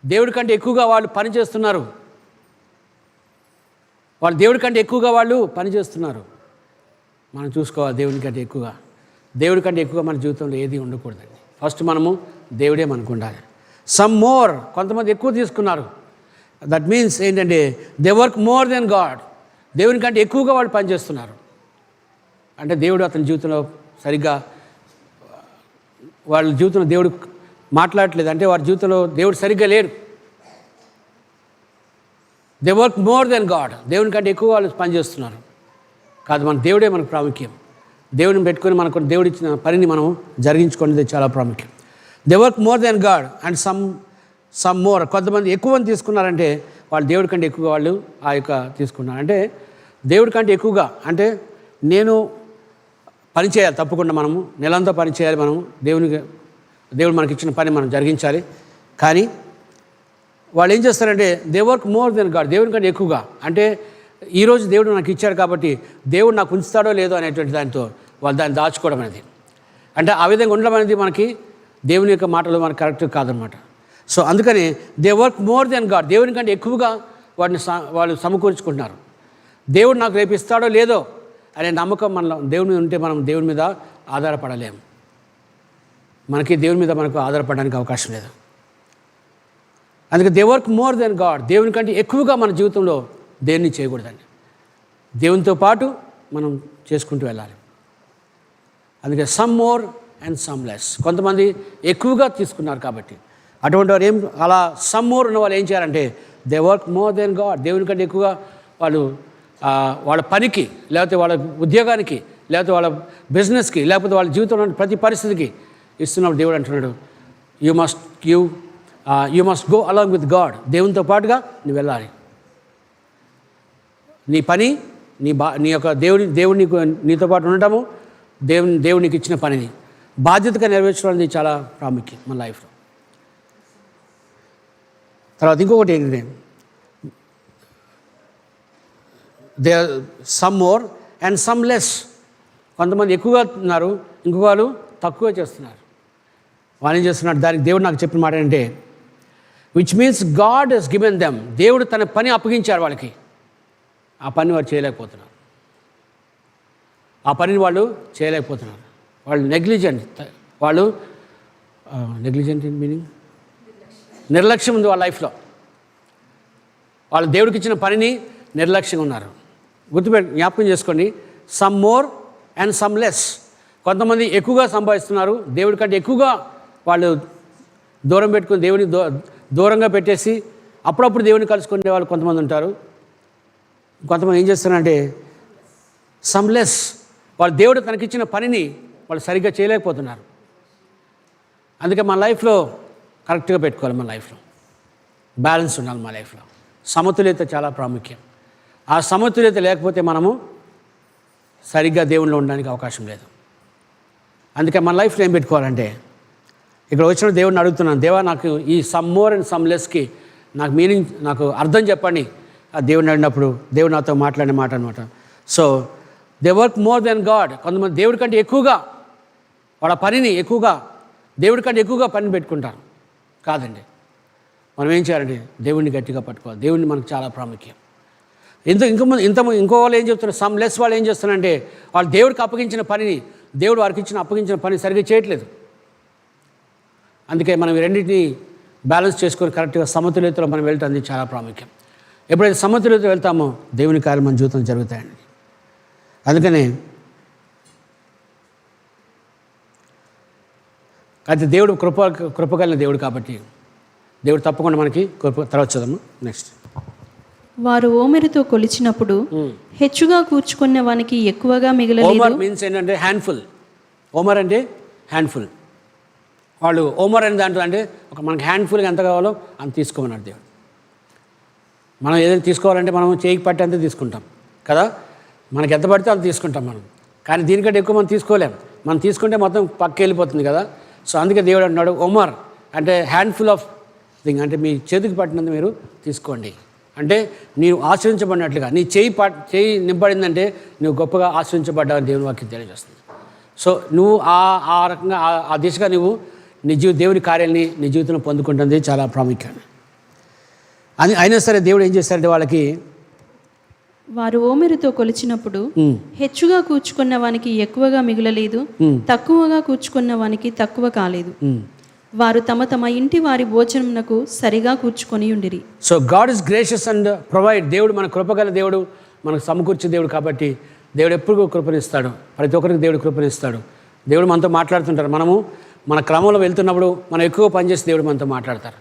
దేవుడి కంటే ఎక్కువగా వాళ్ళు పని చేస్తున్నారు. వాళ్ళు దేవుడి కంటే ఎక్కువగా వాళ్ళు పని చేస్తున్నారు. మనం చూసుకోవాలి, దేవుడి కంటే ఎక్కువగా మన జీవితంలో ఏది ఉండకూడదండి. ఫస్ట్ మనము దేవుడే మనకు ఉండాలి. సమ్ మోర్, కొంతమంది ఎక్కువ తీసుకున్నారు. దట్ మీన్స్ ఏంటంటే they work more than God. దేవుని కంటే ఎక్కువగా వాళ్ళు పనిచేస్తున్నారు. అంటే దేవుడు అతని జీవితంలో సరిగ్గా, వాళ్ళ జీవితంలో దేవుడు మాట్లాడట్లేదు, అంటే వారి జీవితంలో దేవుడు సరిగ్గా లేడు. They work more than God. దేవుని కంటే ఎక్కువ వాళ్ళు పనిచేస్తున్నారు. కాదు, మన దేవుడే మనకు ప్రాముఖ్యం. దేవుడిని పెట్టుకొని మనకు దేవుడు ఇచ్చిన పనిని మనం జరిగించుకునేది చాలా ప్రాముఖ్యం. They work more than God and some more. కొంతమంది ఎక్కువ తీసుకున్నారంటే వాళ్ళు దేవుడి కంటే ఎక్కువగా వాళ్ళు ఆ యొక్క తీసుకున్నారు. అంటే దేవుడి కంటే ఎక్కువగా, అంటే నేను పని చేయాలి, తప్పకుండా మనము నెలంతా పని చేయాలి, మనం దేవుడు మనకి ఇచ్చిన పని మనం జరిగించాలి. కానీ వాళ్ళు ఏం చేస్తారంటే they work more than God. దేవుడి కంటే ఎక్కువగా, అంటే ఈరోజు దేవుడు నాకు ఇచ్చాడు కాబట్టి దేవుడు నాకు ఉంచుతాడో లేదో అనేటువంటి దాంతో వాళ్ళు దాన్ని దాచుకోవడం అనేది, అంటే ఆ విధంగా ఉండడం అనేది మనకి దేవుని యొక్క మాటలు మనకు కరెక్ట్ కాదనమాట. సో అందుకని they work more than God. దేవుని కంటే ఎక్కువగా వాళ్ళు సమకూర్చుకుంటున్నారు. దేవుడు నాకు రేపు ఇస్తాడో లేదో అనే నమ్మకం మనలో దేవుని ఉంటే మనం దేవుని మీద ఆధారపడలేము. మనకి దేవుని మీద మనకు ఆధారపడడానికి అవకాశం లేదు. అందుకే they work more than God. దేవుని కంటే ఎక్కువగా మన జీవితంలో దేన్ని చేయకూడదండి. దేవునితో పాటు మనం చేసుకుంటూ వెళ్ళాలి. అందుకే some more and some less. కొంతమంది ఎక్కువగా తీసుకున్నారు కాబట్టి అటువంటి వారు అలా సమ్ మోర్ ఉన్న వాళ్ళు ఏం చేయాలంటే they work more than God. దేవుని కంటే ఎక్కువగా వాళ్ళు వాళ్ళ పనికి, లేకపోతే వాళ్ళ ఉద్యోగానికి, లేకపోతే వాళ్ళ బిజినెస్కి, లేకపోతే వాళ్ళ జీవితంలో ప్రతి పరిస్థితికి ఇస్తున్నప్పుడు దేవుడు అంటున్నాడు, you must go along with God. దేవునితో పాటుగా నువ్వు వెళ్ళాలి. నీ పని, నీ యొక్క దేవుడు నీతో పాటు ఉండటము, దేవుడు నీకు ఇచ్చిన పనిని బాధ్యతగా నెరవేర్చడం అనేది చాలా ప్రాముఖ్యం మన లైఫ్లో. తర్వాత ఇంకొకటి ఏంటంటే they some more and some less. కొంతమంది ఎక్కువగా ఉన్నారు, ఇంకొక వాళ్ళు తక్కువ చేస్తున్నారు. వాళ్ళు ఏం చేస్తున్నారు, దానికి దేవుడు నాకు చెప్పిన మాట ఏంటంటే, which means God has given them. దేవుడు తన పని అప్పగించారు వాళ్ళకి, ఆ పని వారు చేయలేకపోతున్నారు. ఆ పనిని వాళ్ళు చేయలేకపోతున్నారు. వాళ్ళు నెగ్లిజెంట్. వాళ్ళు నెగ్లిజెంట్ ఇన్ మీనింగ్ నిర్లక్ష్యం ఉంది వాళ్ళ లైఫ్లో. వాళ్ళు దేవుడికి ఇచ్చిన పనిని నిర్లక్ష్యంగా ఉన్నారు. జ్ఞాపకం చేసుకోండి, some more and some less. కొంతమంది ఎక్కువగా సంపాదిస్తున్నారు, దేవుడి కంటే ఎక్కువగా వాళ్ళు దూరం పెట్టుకుని దేవుని దూరంగా పెట్టేసి అప్పుడప్పుడు దేవుని కలుసుకునే వాళ్ళు కొంతమంది ఉంటారు. కొంతమంది ఏం చేస్తున్నారంటే సమ్ లెస్. వాళ్ళు దేవుడు తనకిచ్చిన పనిని వాళ్ళు సరిగ్గా చేయలేకపోతున్నారు. అందుకే మన లైఫ్లో కరెక్ట్గా పెట్టుకోవాలి. మన లైఫ్లో బ్యాలెన్స్ ఉండాలి. మన లైఫ్లో సమతుల్యత చాలా ప్రాముఖ్యం. ఆ సమతుల్యత లేకపోతే మనము సరిగ్గా దేవునిలో ఉండడానికి అవకాశం లేదు. అందుకే మన లైఫ్లో ఏం పెట్టుకోవాలంటే, ఇక్కడ వచ్చిన దేవుడిని అడుగుతున్నాను, దేవా నాకు ఈ సమ్ మోర్ అండ్ సమ్ లెస్కి నాకు మీనింగ్, నాకు అర్థం చెప్పండి. ఆ దేవుడిని అడిగినప్పుడు దేవుడు నాతో మాట్లాడిన మాట అనమాట. So they work more than God. కొంతమంది దేవుడి కంటే ఎక్కువగా వాళ్ళ పనిని ఎక్కువగా దేవుడి కంటే ఎక్కువగా పని పెట్టుకుంటారు. కాదండి, మనం ఏం చేయాలంటే దేవుడిని గట్టిగా పట్టుకోవాలి. దేవుడిని మనకు చాలా ప్రాముఖ్యం. ఇంకో వాళ్ళు ఏం చెప్తున్నారు, సమ్ లెస్ వాళ్ళు ఏం చేస్తున్నారంటే వాళ్ళు దేవుడికి అప్పగించిన పనిని, దేవుడు వారికి అప్పగించిన పని సరిగ్గా చేయట్లేదు. అందుకే మనం ఈ రెండింటిని బ్యాలెన్స్ చేసుకొని కరెక్ట్గా సమతుల్యతలో మనం వెళ్ళటం చాలా ప్రాముఖ్యం. ఎప్పుడైతే సమతుల్యత వెళ్తామో దేవుని కార్యం మన జీవితం జరుగుతాయండి. అందుకనే అయితే దేవుడు కృపగలిగిన దేవుడు కాబట్టి దేవుడు తప్పకుండా మనకి తర్వాత చదవము. నెక్స్ట్, వారు ఓమెరుతో కొలిచినప్పుడు హెచ్చుగా కూర్చుకున్న వానికి ఎక్కువగా మిగలలేదు. ఓమర్ మీన్స్ ఏంటంటే హ్యాండ్ఫుల్. ఓమర్ అంటే హ్యాండ్ఫుల్. వాళ్ళు ఓమర్ అనే దాంట్లో అంటే మనకి హ్యాండ్ఫుల్గా ఎంత కావాలో అంత తీసుకోమన్నాడు దేవుడు. మనం ఏదైనా తీసుకోవాలంటే మనం చేయికి పట్టి అంతే తీసుకుంటాం కదా, మనకి ఎంత పడితే అంత తీసుకుంటాం మనం. కానీ దీనికంటే ఎక్కువ మనం తీసుకోలేం. మనం తీసుకుంటే మొత్తం పక్కకి వెళ్ళిపోతుంది కదా. సో అందుకే దేవుడు అంటున్నాడు ఓమర్ అంటే హ్యాండ్ఫుల్ ఆఫ్ థింగ్, అంటే మీ చేతికి పట్టినంత మీరు తీసుకోండి. అంటే నీవు ఆశ్రయించబడినట్లుగా, నీ చేయి నింపడిందంటే నువ్వు గొప్పగా ఆశ్రయించబడ్డావని దేవుని వాక్యం తెలియజేస్తుంది. సో నువ్వు ఆ రకంగా ఆ దిశగా నువ్వు దేవుని కార్యాలని నీ జీవితంలో పొందుకుంటుంది చాలా ప్రాముఖ్యం. అయినా సరే దేవుడు ఏం చేస్తారంటే వాళ్ళకి, వారు ఓమెరుతో కొలిచినప్పుడు హెచ్చుగా కూర్చుకున్న వానికి ఎక్కువగా మిగలలేదు, తక్కువగా కూర్చుకున్న వానికి తక్కువ కాలేదు. వారు తమ తమ ఇంటి వారి భోజనమునకు సరిగా కూర్చుకొని ఉండిరి. So God is gracious and provide. దేవుడు మన కృపగల దేవుడు, మనకు సమకూర్చే దేవుడు కాబట్టి దేవుడు ఎప్పుడు కృపనిస్తాడు. ప్రతి ఒక్కరికి దేవుడు కృపనిస్తాడు. దేవుడు మనతో మాట్లాడుతుంటారు. మనము మన క్రమంలో వెళ్తున్నప్పుడు మనం ఎక్కువ పనిచేసి దేవుడు మనతో మాట్లాడతారు.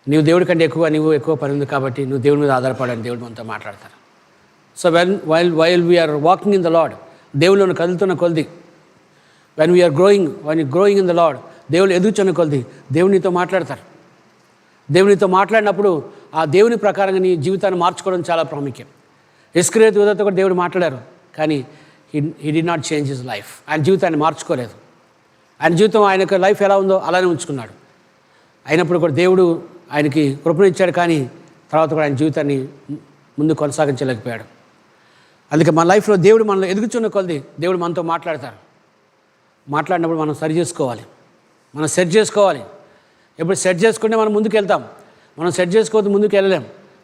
నీవు దేవుడి కంటే నీవు ఎక్కువ పని ఉంది కాబట్టి నువ్వు దేవుడి మీద ఆధారపడని దేవుడు మనతో మాట్లాడతారు. So while we're walking in the Lord, దేవుళ్ళను కదులుతున్న కొలది, when we're growing in the Lord, దేవుళ్ళు ఎదుగుతున్న కొలది దేవుడు నీతో మాట్లాడతారు. దేవునితో మాట్లాడినప్పుడు ఆ దేవుని ప్రకారంగా నీ జీవితాన్ని మార్చుకోవడం చాలా ప్రాముఖ్యం. ఇస్కరియోతు యూదాతో కూడా దేవుడు మాట్లాడారు, కానీ he did not change his life. ఆయన జీవితాన్ని మార్చుకోలేదు. ఆయన జీవితం, ఆయన యొక్క లైఫ్ ఎలా ఉందో అలానే ఉంచుకున్నాడు. అయినప్పుడు కూడా దేవుడు ఆయనకి కృపనిచ్చాడు, కానీ తర్వాత కూడా ఆయన జీవితాన్ని ముందు కొనసాగించలేకపోయాడు. అందుకే మన లైఫ్లో దేవుడు మనలో ఎదుగుచున్న కొలది దేవుడు మనతో మాట్లాడతారు. మాట్లాడినప్పుడు మనం సరి చేసుకోవాలి, మనం సెట్ చేసుకోవాలి. ఎప్పుడు సెట్ చేసుకుంటే మనం ముందుకు వెళ్తాం. మనం సెట్ చేసుకోవద్దు ముందుకు వెళ్ళలేం.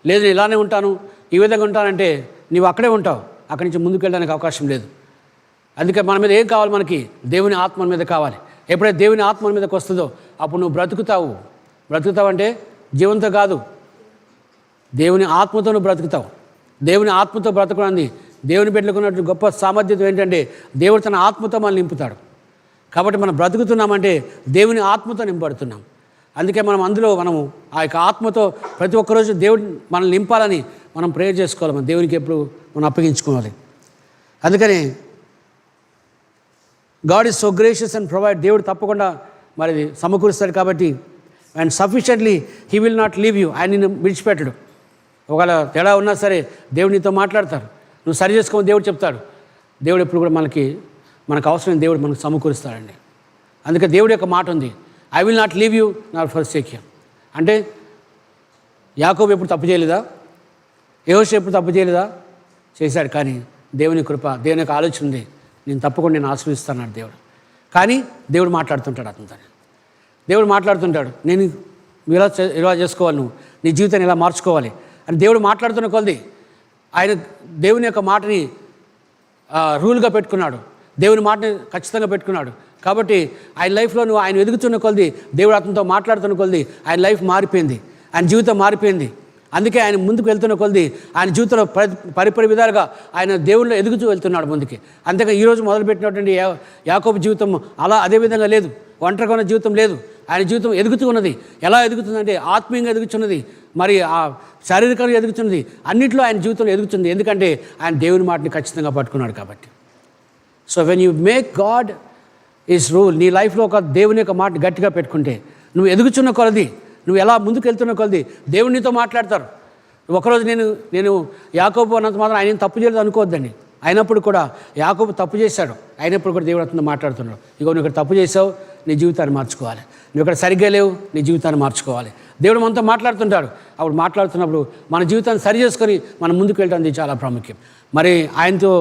లేదు నేను ఇలానే ఉంటాను, ఈ విధంగా ఉంటానంటే నీవు అక్కడే ఉంటావు, అక్కడి నుంచి ముందుకు వెళ్ళడానికి అవకాశం లేదు. అందుకే మన మీద ఏం కావాలి, మనకి దేవుని ఆత్మ మన మీద కావాలి. ఎప్పుడైతే దేవుని ఆత్మ మన మీదకి వస్తుందో అప్పుడు నువ్వు బ్రతుకుతావు. బ్రతుకుతావు అంటే జీవంతో కాదు, దేవుని ఆత్మతో నువ్వు బ్రతుకుతావు. దేవుని ఆత్మతో బ్రతకడానికి దేవుని బిడ్డలకున్నట్టు గొప్ప సామర్థ్యం ఏంటంటే దేవుడు తన ఆత్మతో మనల్ని నింపుతాడు. కాబట్టి మనం బ్రతుకుతున్నామంటే దేవుని ఆత్మతో నింపబడుతున్నాం. అందుకే మనము ఆ యొక్క ఆత్మతో ప్రతి ఒక్కరోజు దేవుడు మనల్ని నింపాలని మనం ప్రేయర్ చేసుకోవాలి. మనం దేవునికి ఎప్పుడు మనం అప్పగించుకోవాలి. అందుకని God is so gracious and provide. దేవుడు తప్పకుండా మరి సమకూరుస్తాడు కాబట్టి, and sufficiently he will not leave you. ఆయన నిన్ను విడిచిపెట్టడు. ఒకవేళ తేడా ఉన్నా సరే దేవుడు నీతో మాట్లాడతారు. నువ్వు సరి చేసుకోమని దేవుడు చెప్తాడు. దేవుడు ఎప్పుడు కూడా మనకు అవసరం దేవుడు మనకు సమకూరుస్తాడండి. అందుకే దేవుడి యొక్క మాట ఉంది, I will not leave you not forsake you. అంటే యాకోబు ఎప్పుడు తప్పు చేయలేదా? యెహోషువ ఎప్పుడు తప్పు చేయలేదా? చేశాడు. కానీ దేవుని కృప, దేవుని యొక్క ఆలోచన ఉంది, నేను తప్పకుండా నేను ఆశీర్వదిస్తాను దేవుడు. కానీ దేవుడు మాట్లాడుతుంటాడు అతనితో. దేవుడు మాట్లాడుతుంటాడు, నేను ఇలా చేసుకోవాలి, నువ్వు నీ జీవితాన్ని ఇలా మార్చుకోవాలి అని దేవుడు మాట్లాడుతున్న కొలది ఆయన దేవుని యొక్క మాటని రూల్గా పెట్టుకున్నాడు. దేవుని మాటని ఖచ్చితంగా పెట్టుకున్నాడు. కాబట్టి ఆయన లైఫ్లో నువ్వు ఆయన ఎదుగుతున్న కొలది, దేవుడు అతనితో మాట్లాడుతున్న కొలది ఆయన లైఫ్ మారిపోయింది, ఆయన జీవితం మారిపోయింది. అందుకే ఆయన ముందుకు వెళ్తున్న కొలది ఆయన జీవితంలో పరిపరి విధాలుగా ఆయన దేవుళ్ళు ఎదుగుతూ వెళ్తున్నాడు ముందుకి. అంతేగా ఈరోజు మొదలుపెట్టినటువంటి యాకోబు జీవితం అదే విధంగా లేదు, ఒంటరిగా ఉన్న జీవితం లేదు. ఆయన జీవితం ఎదుగుతూ ఉన్నది. ఎలా ఎదుగుతుందంటే ఆత్మీయంగా ఎదుగుతున్నది, మరి ఆ శారీరకంగా ఎదుగుతున్నది, అన్నింటిలో ఆయన జీవితంలో ఎదుగుతుంది. ఎందుకంటే ఆయన దేవుని మాటని ఖచ్చితంగా పట్టుకున్నాడు కాబట్టి. So when you make God is rule, నీ లైఫ్లో ఒక దేవుని యొక్క మాట గట్టిగా పెట్టుకుంటే నువ్వు ఎదుగుతున్న కొలది, నువ్వు ఎలా ముందుకు వెళ్తున్న కొలది దేవుడు నీతో మాట్లాడతారు. ఒకరోజు నేను యాకోబు అన్నంత మాత్రం ఆయన తప్పు చేయలేదు అనుకోవద్దండి. అయినప్పుడు కూడా యాకోబు తప్పు చేశాడు, అయినప్పుడు కూడా దేవుడు అతను మాట్లాడుతున్నాడు, ఇగో నువ్వు ఇక్కడ తప్పు చేసావు, నీ జీవితాన్ని మార్చుకోవాలి, నువ్వు ఇక్కడ సరిగ్గా లేవు, నీ జీవితాన్ని మార్చుకోవాలి. దేవుడు మనతో మాట్లాడుతుంటాడు. అప్పుడు మాట్లాడుతున్నప్పుడు మన జీవితాన్ని సరి చేసుకొని మనం ముందుకు వెళ్ళడానికి చాలా ప్రాముఖ్యం. మరి ఆయనతో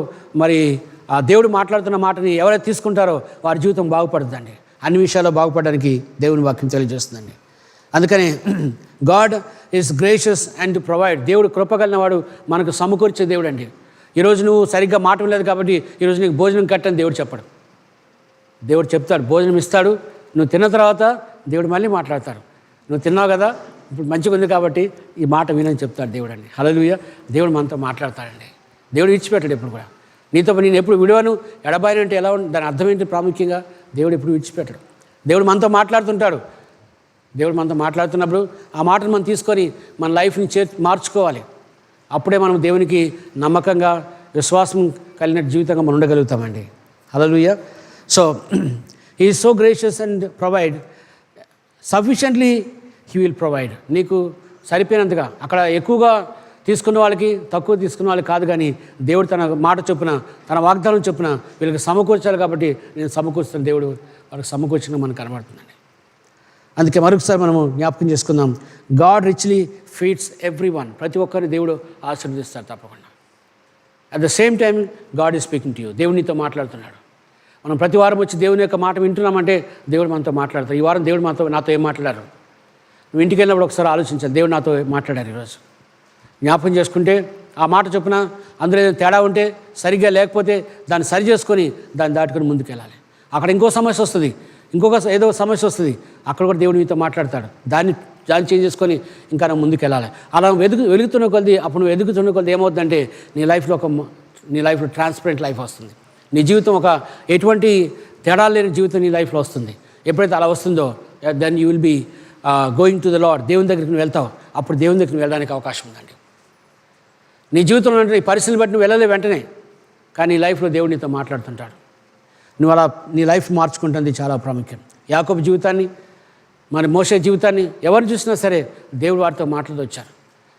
మరి ఆ దేవుడు మాట్లాడుతున్న మాటని ఎవరైతే తీసుకుంటారో వారి జీవితం బాగుపడుతుందండి. అన్ని విషయాల్లో బాగుపడడానికి దేవుని వాక్యం తెలియజేస్తుందండి. అందుకని God is gracious and provide. దేవుడు కృపగలిగిన వాడు, మనకు సమకూర్చే దేవుడు అండి. ఈరోజు నువ్వు సరిగ్గా మాట వినలేదు కాబట్టి ఈరోజు నీకు భోజనం కట్టని దేవుడు చెప్పడు. దేవుడు చెప్తాడు, భోజనం ఇస్తాడు. నువ్వు తిన్న తర్వాత దేవుడు మళ్ళీ మాట్లాడతాడు, నువ్వు తిన్నావు కదా, ఇప్పుడు మంచిగా ఉంది కాబట్టి ఈ మాట వినని చెప్తాడు దేవుడు అండి. హల్లెలూయా. దేవుడు మనతో మాట్లాడతాడండి. దేవుడు విడిచిపెట్టాడు ఎప్పుడు కూడా. నీతో నేను ఎప్పుడు విడవను, ఎడబాయను అంటే ఎలా ఉంది, దాని అర్థం ఏంటి? ప్రాముఖ్యంగా దేవుడు ఎప్పుడు విడిచిపెట్టాడు. దేవుడు మనతో మాట్లాడుతుంటాడు. దేవుడు మనతో మాట్లాడుతున్నప్పుడు ఆ మాటను మనం తీసుకొని మన లైఫ్ని మార్చుకోవాలి. అప్పుడే మనం దేవునికి నమ్మకంగా విశ్వాసం కలిగిన జీవితంగా మనం ఉండగలుగుతామండి. Hallelujah. So he is so gracious and provide sufficiently. He will provide. నీకు సరిపోయినంతగా, అక్కడ ఎక్కువగా తీసుకున్న వాళ్ళకి తక్కువ తీసుకున్న వాళ్ళకి కాదు, కానీ దేవుడు తన మాట చొప్పున, తన వాగ్దానం చొప్పున వీళ్ళకి సమకూర్చాలి. కాబట్టి నేను సమకూర్చున్న దేవుడు వాళ్ళకి సమకూర్చిన మనకు కనబడుతుందండి. అందుకే మరొకసారి మనము జ్ఞాపకం చేసుకుందాం, God richly feeds every one. ప్రతి ఒక్కరిని దేవుడు ఆశీర్వదిస్తాడు తప్పకుండా. At the same time God is speaking to you. దేవుడు నీతో మాట్లాడుతున్నాడు. మనం ప్రతి వారం వచ్చి దేవుని యొక్క మాట వింటున్నామంటే దేవుడు మనతో మాట్లాడతాడు. ఈ వారం దేవుడు నాతో ఏం మాట్లాడారు? నువ్వు ఇంటికి వెళ్ళినప్పుడు ఒకసారి ఆలోచించాలి, దేవుడు నాతో మాట్లాడారు ఈరోజు. జ్ఞాపకం చేసుకుంటే ఆ మాట చొప్పున అందులో ఏదైనా తేడా ఉంటే, సరిగ్గా లేకపోతే దాన్ని సరి చేసుకొని దాన్ని దాటుకొని ముందుకు వెళ్ళాలి. అక్కడ ఇంకో సమస్య వస్తుంది, ఏదో సమస్య వస్తుంది, అక్కడ కూడా దేవుడు మీతో మాట్లాడతాడు. దాన్ని చేంజ్ చేసుకొని ఇంకా నువ్వు ముందుకు వెళ్ళాలి. అలా వెలుగుతున్న కొద్ది, అప్పుడు నువ్వు ఎదుగుతున్న కొద్ది ఏమవుతుందంటే నీ లైఫ్లో ట్రాన్స్పరెంట్ లైఫ్ వస్తుంది. నీ జీవితం ఒక ఎటువంటి తేడాలు లేని జీవితం నీ లైఫ్లో వస్తుంది. ఎప్పుడైతే అలా వస్తుందో then you will be going to the Lord. దేవుని దగ్గరికి నువ్వు వెళ్తావు. అప్పుడు దేవుని దగ్గరికి వెళ్ళడానికి అవకాశం ఉందండి. నీ జీవితంలో అంటే ఈ పరిస్థితిని బట్టి నువ్వు వెళ్ళలే వెంటనే, కానీ నీ లైఫ్లో దేవుడు నీతో మాట్లాడుతుంటాడు. నువ్వు అలా నీ లైఫ్ మార్చుకుంటుంది చాలా ప్రాముఖ్యం. యాకోబు జీవితాన్ని, మరి మోషే జీవితాన్ని ఎవరు చూసినా సరే దేవుడు వారితో మాట్లాడుతూ వచ్చారు.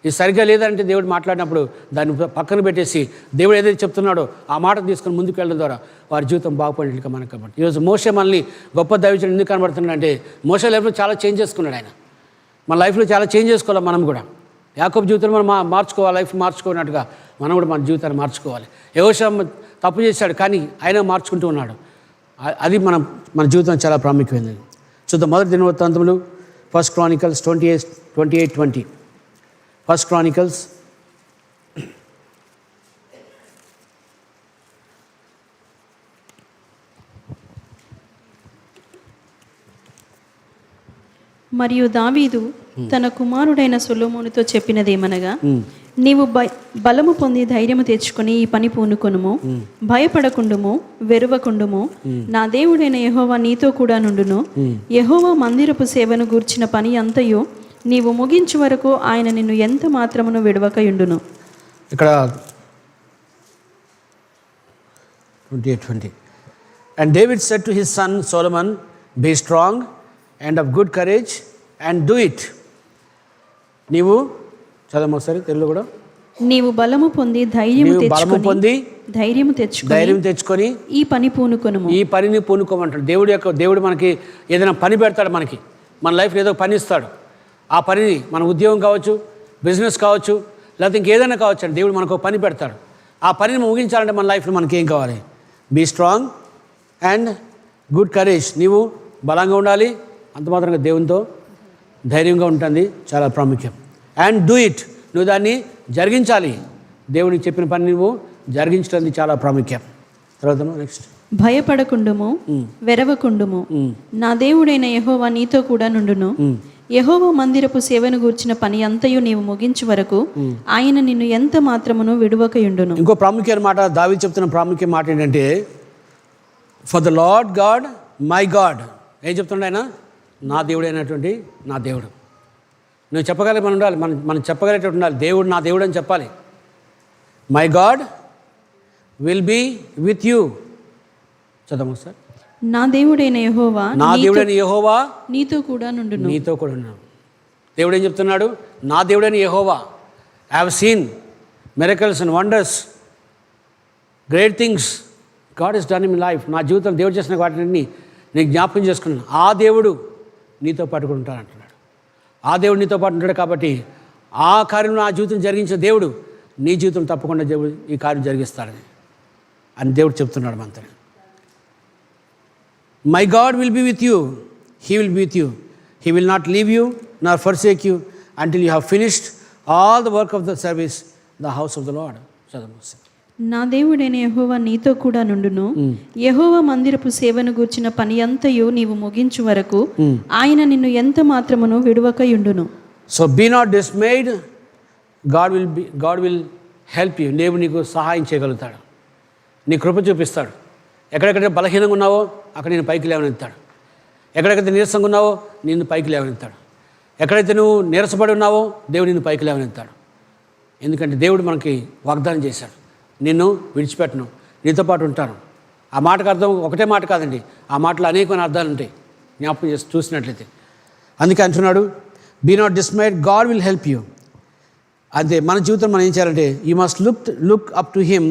ఇది సరిగ్గా లేదంటే దేవుడు మాట్లాడినప్పుడు దాన్ని పక్కన పెట్టేసి దేవుడు ఏదైతే చెప్తున్నాడో ఆ మాట తీసుకొని ముందుకు వెళ్ళడం ద్వారా వారి జీవితం బాగుపడేట్టుగా మనకు కనబడుతుంది. ఈరోజు మోషే మనల్ని గొప్ప దైవజనుడు ఎందుకు కనబడుతున్నాడంటే, మోషే లైఫ్లో చాలా చేంజ్ చేసుకున్నాడు. ఆయన మన లైఫ్లో చాలా చేంజ్ చేసుకోవాలి. మనం కూడా యాకోబు జీవితంలో మనం మార్చుకోవాలి. లైఫ్ మార్చుకున్నట్టుగా మనం కూడా మన జీవితాన్ని మార్చుకోవాలి. యెహోషువ తప్పు చేశాడు, కానీ ఆయన మార్చుకుంటూ ఉన్నాడు. అది మన జీవితం చాలా ప్రాముఖ్యమైనది. చూద్దాం. మొదటి దినవృత్తాంతములు 1 Chronicles 28:20. 1 Chronicles మరియు దావీదు తన కుమారుడైన సొలొమోనుతో చెప్పినదేమనగా, నీవు బలము పొంది ధైర్యము తెచ్చుకొని ఈ పని పూనుకొనుము, భయపడకుండుము, వెరువకుండుము. నా దేవుడైన యెహోవా నీతో కూడా నుండును. యెహోవా మందిరపు సేవను గూర్చిన పని అంతయు నీవు ముగించు వరకు ఆయన నిన్ను ఎంత మాత్రమును విడవకయుండును. ఇక్కడ 28:20. And David said to his son Solomon, be strong and of good courage and do it. నీవు చదవమో సరే తెలుగులో కూడా, నీవు బలము పొంది ధైర్యము తెచ్చుకొని ఈ పని పూనుకొనుము. ఈ పనిని పూనుకోమంటాడు. దేవుడు మనకి ఏదైనా పని పెడతాడు. మనకి మన లైఫ్లో ఏదో పని ఇస్తాడు. ఆ పనిని మన ఉద్యోగం కావచ్చు, బిజినెస్ కావచ్చు, లేకపోతే ఇంకేదైనా కావచ్చు అండి. దేవుడు మనకు పని పెడతాడు. ఆ పనిని ముగించాలంటే మన లైఫ్లో మనకి ఏం కావాలి? Be strong and good courage. నీవు బలంగా ఉండాలి, అంత మాత్రంగా దేవునితో ధైర్యంగా ఉంటుంది, చాలా ప్రాముఖ్యం. అండ్ డూ ఇట్, నువ్వు దాన్ని జరిగించాలి. దేవునికి చెప్పిన పని నువ్వు జరిగించడం చాలా ప్రాముఖ్యం. తర్వాత నెక్స్ట్, భయపడకుండుము, వెరవకుండుము. నా దేవుడైన యెహోవా నీతో కూడా నుండును. యెహోవా మందిరపు సేవను గూర్చిన పని అంతయు నీవు ముగించు వరకు ఆయన నిన్ను ఎంత మాత్రమును విడువకయుండును. ఇంకో ప్రాముఖ్యమైన మాట, దావీదు చెప్తున్న ప్రాముఖ్య మాట ఏంటంటే, for the lord God my God. ఏం చెప్తుండే ఆయన? నా దేవుడైనటువంటి నా దేవుడు. నువ్వు చెప్పగలిగే మనం ఉండాలి, మనం చెప్పగలిగేటట్టు ఉండాలి. దేవుడు నా దేవుడు అని చెప్పాలి. My God will be with you. చదవము సార్. నా దేవుడైన యెహోవా నీతో కూడా నుండును. నీతో కూడా ఉన్నాడు. దేవుడు ఏం చెప్తున్నాడు? నా దేవుడైన యెహోవా. I have seen miracles and wonders, great things god is done in life. నా జీవితంలో దేవుడు చేసిన వాటిని నేను జ్ఞాపకం చేసుకున్నాను. ఆ దేవుడు నీతో పాటు కూడా ఉంటానంటున్నాడు. ఆ దేవుడు నీతో పాటు ఉంటాడు కాబట్టి ఆ కార్యం నా జీవితం జరిగించిన దేవుడు నీ జీవితం తప్పకుండా దేవుడు ఈ కార్యం జరిగిస్తాడని అని దేవుడు చెప్తున్నాడు మనతో. My God will be with you, he will be with you, he will not leave you nor forsake you until you have finished all the work of the service the house of the Lord. చదువు. నా దేవుడైన యెహోవా నీతో కూడా నుండును. యెహోవా మందిరపు సేవను గూర్చిన పని అంతయు నీవు ముగించు వరకు ఆయన నిన్ను ఎంత మాత్రమును విడువకయుండును. So be not dismayed, God will help you. దేవుడు నీకు సహాయం చేయగలుగుతాడు, నీ కృప చూపిస్తాడు. ఎక్కడెక్కడైతే బలహీనంగా ఉన్నావో అక్కడ నేను పైకి లేవనెత్తాడు. ఎక్కడెక్కడైతే నీరసంగా ఉన్నావో నిన్ను పైకి లేవనెత్తాడు. ఎక్కడైతే నువ్వు నీరసపడి ఉన్నావో దేవుడు నిన్ను పైకి లేవనెత్తాడు. ఎందుకంటే దేవుడు మనకి వాగ్దానం చేశాడు, నిన్ను విడిచిపెట్టను, నీతో పాటు ఉంటాను. ఆ మాటకు అర్థం ఒకటే మాట కాదండి, ఆ మాటలో అనేకమైన అర్థాలు ఉంటాయి జ్ఞాపకం చేసి చూసినట్లయితే. అందుకే అంటున్నాడు, be not dismayed, God will help you. అంతే మన జీవితం మనం ఏం చేయాలంటే you must look up to him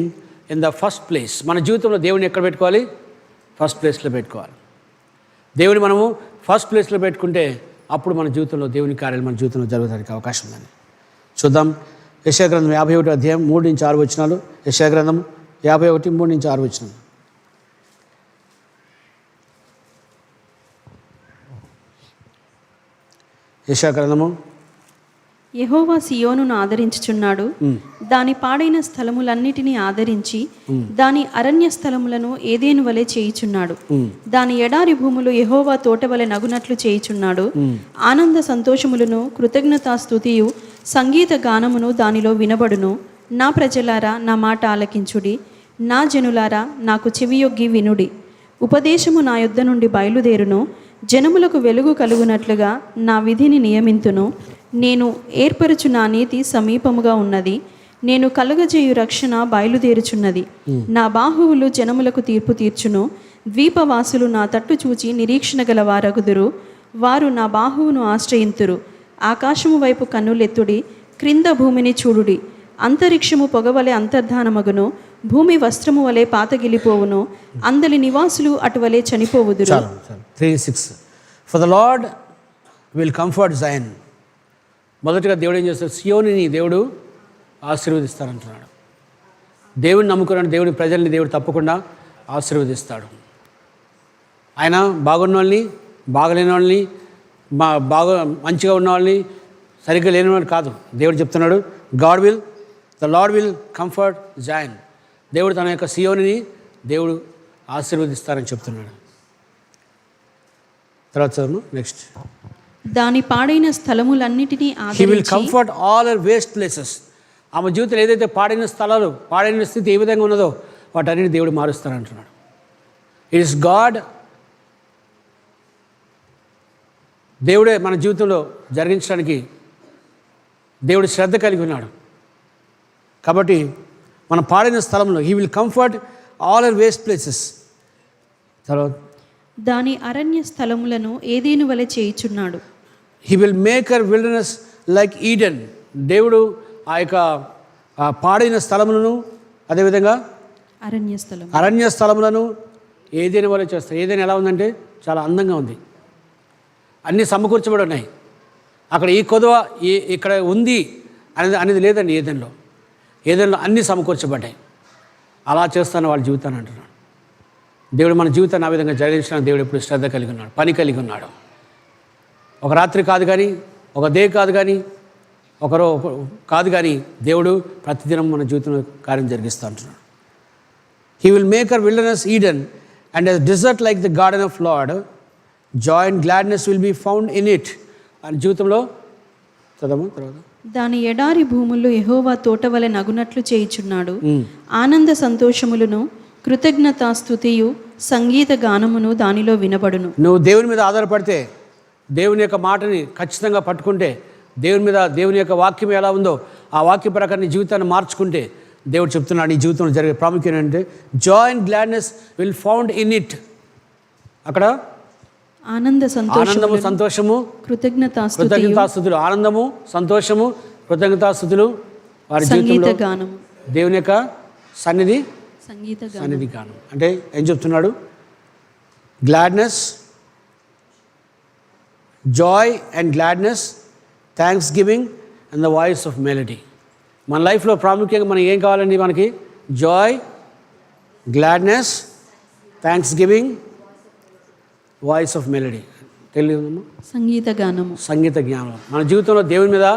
in the first place. మన జీవితంలో దేవుని ఎక్కడ పెట్టుకోవాలి? ఫస్ట్ ప్లేస్లో పెట్టుకోవాలి. దేవుని మనము ఫస్ట్ ప్లేస్లో పెట్టుకుంటే అప్పుడు మన జీవితంలో దేవుని కార్యాలు మన జీవితంలో జరగడానికి అవకాశం ఉందని చూద్దాం. యెషయా గ్రంథం 51 అధ్యాయం 3 నుంచి 6 వచనాలు. యెషయా గ్రంథం 51 3 నుంచి 6 వచనాలు. యెషయా గ్రంథము. యెహోవా సియోనును ఆదరించుచున్నాడు, దాని పాడైన స్థలములన్నిటినీ ఆదరించి దాని అరణ్య స్థలములను ఏదేను వలె చేయుచున్నాడు. దాని ఎడారి భూములు యెహోవా తోట వలె నగునట్లు చేయుచున్నాడు. ఆనంద సంతోషములను కృతజ్ఞతాస్తుతియు సంగీత గానమును దానిలో వినబడును. నా ప్రజలారా నా మాట ఆలకించుడి, నా జనులారా నాకు చెవియొగ్గి వినుడి. ఉపదేశము నా యొద్ద నుండి బయలుదేరును, జనములకు వెలుగు కలుగునట్లుగా నా విధిని నియమింతును. నేను ఏర్పరచు నా నీతి సమీపముగా ఉన్నది, నేను కలుగజేయు రక్షణ బయలుదేరుచున్నది. నా బాహువులు జనములకు తీర్పు తీర్చును. ద్వీపవాసులు నా తట్టు చూచి నిరీక్షణ గల వారగుదురు. వారు నా బాహువును ఆశ్రయింతురు. ఆకాశము వైపు కన్నులెత్తుడి, క్రింద భూమిని చూడుడి. అంతరిక్షము పొగవలె అంతర్ధానమగును, భూమి వస్త్రము వలె పాతగిలిపోవును, అందలి నివాసులు అటువలే చనిపోవుదురు. 3:6 for the Lord will comfort Zion. మొదటిగా దేవుడు ఏం చేస్తాడు? సియోనిని దేవుడు ఆశీర్వదిస్తారంటున్నాడు. దేవుడిని నమ్ముకున్నాడు, దేవుడి ప్రజల్ని దేవుడు తప్పకుండా ఆశీర్వదిస్తాడు. ఆయన బాగున్న వాళ్ళని, బాగలేని వాళ్ళని, బాగా మంచిగా ఉన్న వాళ్ళని, సరిగ్గా లేని వాళ్ళని కాదు. దేవుడు చెప్తున్నాడు, the Lord will comfort Zion. దేవుడు తన యొక్క సియోనిని దేవుడు ఆశీర్వదిస్తారని చెప్తున్నాడు. తర్వాత చదువు నెక్స్ట్. దాని పాడైన స్థలములన్నిటినీ he will comfort all our waste places. ఆమె జీవితంలో ఏదైతే పాడైన స్థలాలు, పాడైన స్థితి ఏ విధంగా ఉన్నదో వాటన్నిటి దేవుడు మారుస్తారంటున్నాడు. It is God. దేవుడే మన జీవితంలో జరిగించడానికి దేవుడు శ్రద్ధ కలిగి ఉన్నాడు. కాబట్టి మన పాడైన స్థలంలో he will comfort all our waste places. తర్వాత దాని అరణ్య స్థలములను ఏదేను వలె చేయుచున్నాడు. He will make our wilderness like Eden. దేవుడు ఆ యొక్క పాడైన స్థలములను, అదేవిధంగా అరణ్య స్థలములను ఏదైనా వలె చేస్తారు. ఏదైనా ఎలా ఉందంటే చాలా అందంగా ఉంది, అన్నీ సమకూర్చబడి ఉన్నాయి. అక్కడ ఈ కొదవ ఇక్కడ ఉంది అనేది లేదండి. ఏదైనా అన్నీ సమకూర్చబడ్డాయి. అలా చేస్తాను వాళ్ళ జీవితాన్ని అంటున్నాడు. దేవుడు మన జీవితాన్ని ఆ విధంగా జరిగించడానికి దేవుడు ఎప్పుడు శ్రద్ధ కలిగి ఉన్నాడు, పని కలిగి ఉన్నాడు. ఒక రాత్రి కాదు కానీ, ఒక డే కాదు కానీ, ఒకరో కాదు కానీ, దేవుడు ప్రతిదినం మన జీవితంలో కార్యం జరిగిస్తూ ఉంటున్నాడు. He will make our wilderness Eden and as desert like the garden of Lord. Joy and gladness will be found in it. అని జీవితంలో చదవము. తర్వాత దాని ఎడారి భూములు యెహోవా తోట వలె నగునట్లు చేయుచున్నాడు. ఆనంద సంతోషములను కృతజ్ఞతాస్తుతియు సంగీత గానమును దానిలో వినబడును. నువ్వు దేవుని మీద ఆధారపడితే, దేవుని యొక్క మాటని ఖచ్చితంగా పట్టుకుంటే, దేవుని యొక్క వాక్యం ఎలా ఉందో ఆ వాక్య ప్రకారం నీ జీవితాన్ని మార్చుకుంటే, దేవుడు చెప్తున్నాడు నీ జీవితంలో జరిగే ప్రాముఖ్యం ఏంటంటే Joy and gladness will found in it. అక్కడ ఆనందము, సంతోషము, కృతజ్ఞతాస్తుతులు. ఆనందము, సంతోషము, కృతజ్ఞతాస్తుతులు వారి సంగీత జీవితంలో గానము. దేవుని యొక్క సన్నిధి సంగీత గానం. సన్నిధి గానం అంటే ఏం చెప్తున్నాడు? Gladness, Joy and gladness, thanksgiving and the voice of melody. మన లైఫ్లో ప్రాముఖ్యంగా మనకి ఏం కావాలండి? మనకి Joy, gladness, thanks giving, voice of melody. తెలియదమ్మా? సంగీత గానము. సంగీత జ్ఞానం. మన జీవితంలో దేవుని మీద,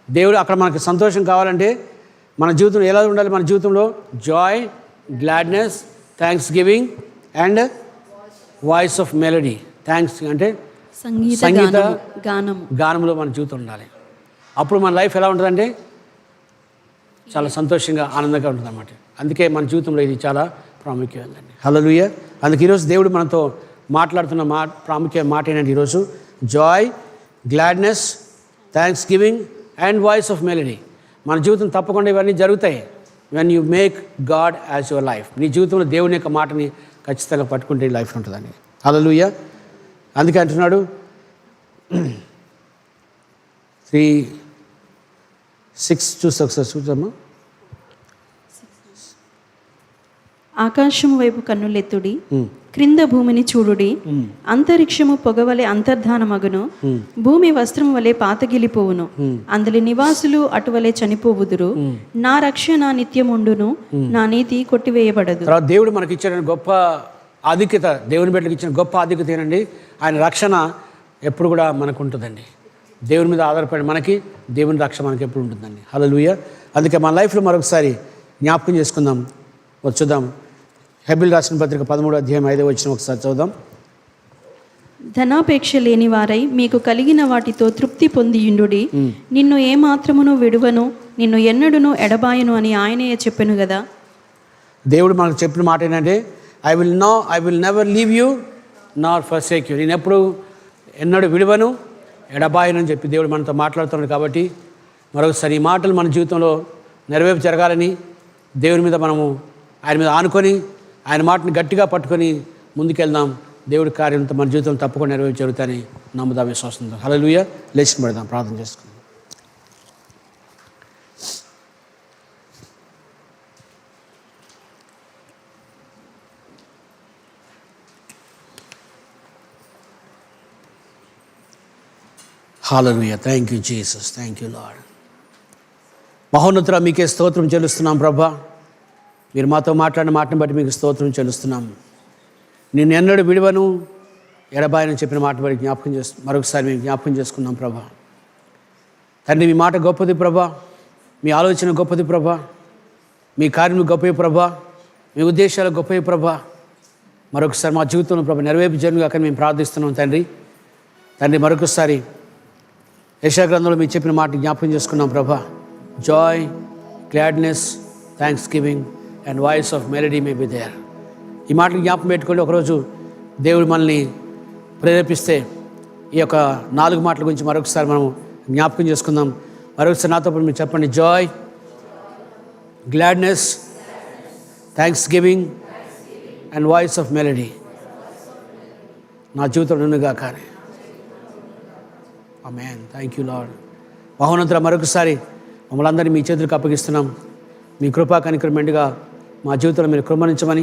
దేవుడు అక్కడ మనకి సంతోషం కావాలంటే మన జీవితంలో ఎలా ఉండాలి? మన జీవితంలో Joy, gladness, thanksgiving and voice of melody. Thanks అంటే సంగీత గానము. గానంలో మన జీవితం ఉండాలి. అప్పుడు మన లైఫ్ ఎలా ఉంటుందంటే చాలా సంతోషంగా, ఆనందంగా ఉంటుంది అన్నమాట. అందుకే మన జీవితంలో ఇది చాలా ప్రాముఖ్యమైనదండి. హల్లెలూయా. అందుకే ఈరోజు దేవుడు మనతో మాట్లాడుతున్న ప్రాముఖ్య మాట ఏంటంటే ఈరోజు Joy, gladness, thanksgiving and voice of melody. మన జీవితం తప్పకుండా ఇవన్నీ జరుగుతాయి when you make God as your life. నీ జీవితంలో దేవుని యొక్క మాటని ఖచ్చితంగా పట్టుకుంటే లైఫ్ ఉంటుందండి. హల్లెలూయా. అందుకే అంటున్నాడు 3:6 చూద్దామా. ఆకాశము వైపు కన్నులెత్తుడి, క్రింద భూమిని చూడుడి. అంతరిక్షము పొగవలే అంతర్ధానమగును, భూమి వస్త్రము వలె పాతగిలిపోవును, అందులో నివాసులు అటువలే చనిపోవుదురు. నా రక్షణ నిత్యముండును, నా నీతి కొట్టివేయబడదు. తర్వాత దేవుడు మనకి ఇచ్చిన గొప్ప ఆధిక్యత, దేవుని బిడ్డలకు ఇచ్చిన గొప్ప ఆధిక్యత ఏంటండి? ఆయన రక్షణ ఎప్పుడు కూడా మనకు ఉంటుందండి. దేవుని మీద ఆధారపడి మనకి దేవుని రక్షణ మనకి ఎప్పుడు ఉంటుందండి. హల్లెలూయా. అందుకే మన లైఫ్లో మరొకసారి జ్ఞాపకం చేసుకుందాం. వచ్చుదాం. హెబ్రీయులకు రాసిన పత్రిక 13:5 ఒకసారి చదువుదాం. ధనాపేక్ష లేని వారై మీకు కలిగిన వాటితో తృప్తి పొందియుండుడి. నిన్ను ఏమాత్రమును విడువను, నిన్ను ఎన్నడును ఎడబాయను అని ఆయనే చెప్పెను కదా. దేవుడు మనకు చెప్పిన మాట ఏంటంటే I will never leave you nor forsake you. నేను ఎప్పుడు ఎన్నడూ విడువను, ఎడబాయను అని చెప్పి దేవుడు మనతో మాట్లాడుతున్నాడు. కాబట్టి మరొకసారి ఈ మాటలు మన జీవితంలో నెరవేర్పు జరగాలని దేవుని మీద మనము ఆయన మీద ఆనుకొని ఆయన మాటని గట్టిగా పట్టుకొని ముందుకెళ్దాం. దేవుడి కార్యంతో మన జీవితంలో తప్పకుండా నెరవేర్పు జరుగుతాయని నమ్ముదాం, విశ్వాసంతో. హల్లెలూయా. లేచి పెడదాం, ప్రార్థన చేసుకుందాం. హల్లెలూయా. Thank you Jesus. Thank you Lord. మహోన్నతుడా, మీకే స్తోత్రం చెల్లిస్తున్నాం ప్రభా. మీరు మాతో మాట్లాడిన మాటను బట్టి మీకు స్తోత్రం చెల్లిస్తున్నాం. నిన్ను ఎన్నడూ విడువను, ఎడబాయని చెప్పిన మాట బట్టి మరొకసారి మేము జ్ఞాపకం చేసుకున్నాం ప్రభా. తండ్రి, మీ మాట గొప్పది ప్రభా, మీ ఆలోచన గొప్పది ప్రభా, మీ కార్యం గొప్పవి ప్రభా, మీ ఉద్దేశాలు గొప్పవి ప్రభా. మరొకసారి మా జీవితంలో ప్రభా నెరవేర్పు జరుగుగా అక్కడ మేము ప్రార్థిస్తున్నాం తండ్రి. మరొకసారి యెషయా గ్రంథంలో మీరు చెప్పిన మాట జ్ఞాపకం చేసుకున్నాం ప్రభా. Joy, gladness, thanksgiving and voice of melody may be there. ఈ మాటలు జ్ఞాపకం పెట్టుకోండి. ఒకరోజు దేవుడు మనల్ని ప్రేరేపిస్తే ఈ యొక్క 4 మాటల గురించి మరొకసారి మనం జ్ఞాపకం చేసుకుందాం. మరొకసారి నాతో పాటు మీరు చెప్పండి. Joy, gladness, thanksgiving and voice of melody నా జీవితంలో నుండిగా కానీ. ఆమేన్. Thank you Lord. మహోన్నతుడా, మరొకసారి మమ్మల్ని అందరినీ మీ చేతులకు అప్పగిస్తున్నాం. మీ కృపా కనికరం మెండుగా మా జీవితంలో మీరు కృమణించమని,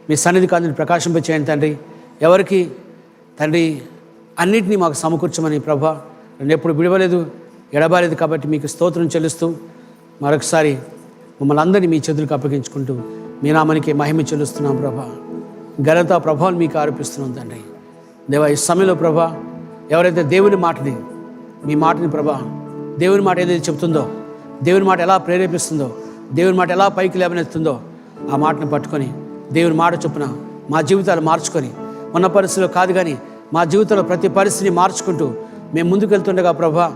మీ సన్నిధి కాదని ప్రకాశింపచేయండి తండ్రి. ఎవరికి తండ్రి అన్నింటినీ మాకు సమకూర్చమని ప్రభా. నన్ను ఎప్పుడు విడవలేదు, ఎడబాలేదు. కాబట్టి మీకు స్తోత్రం చెల్లిస్తూ మరొకసారి మమ్మల్ని అందరినీ మీ చేతులకు అప్పగించుకుంటూ మీ నామానికి మహిమ చెల్లిస్తున్నాం ప్రభా. ఘనత ప్రభావం మీకు ఆరోపిస్తున్నాం తండ్రి. దేవా, ఈ సమయంలో ప్రభా ఎవరైతే దేవుని మాటని, మీ మాటని ప్రభా, దేవుని మాట ఏదైతే చెప్తుందో, దేవుని మాట ఎలా ప్రేరేపిస్తుందో, దేవుని మాట ఎలా పైకి లేవనెత్తుందో ఆ మాటను పట్టుకొని దేవుని మాట చొప్పున మా జీవితాలు మార్చుకొని, ఉన్న పరిస్థితిలో కాదు కానీ మా జీవితంలో ప్రతి పరిస్థితిని మార్చుకుంటూ మేము ముందుకు వెళ్తుండగా ప్రభా,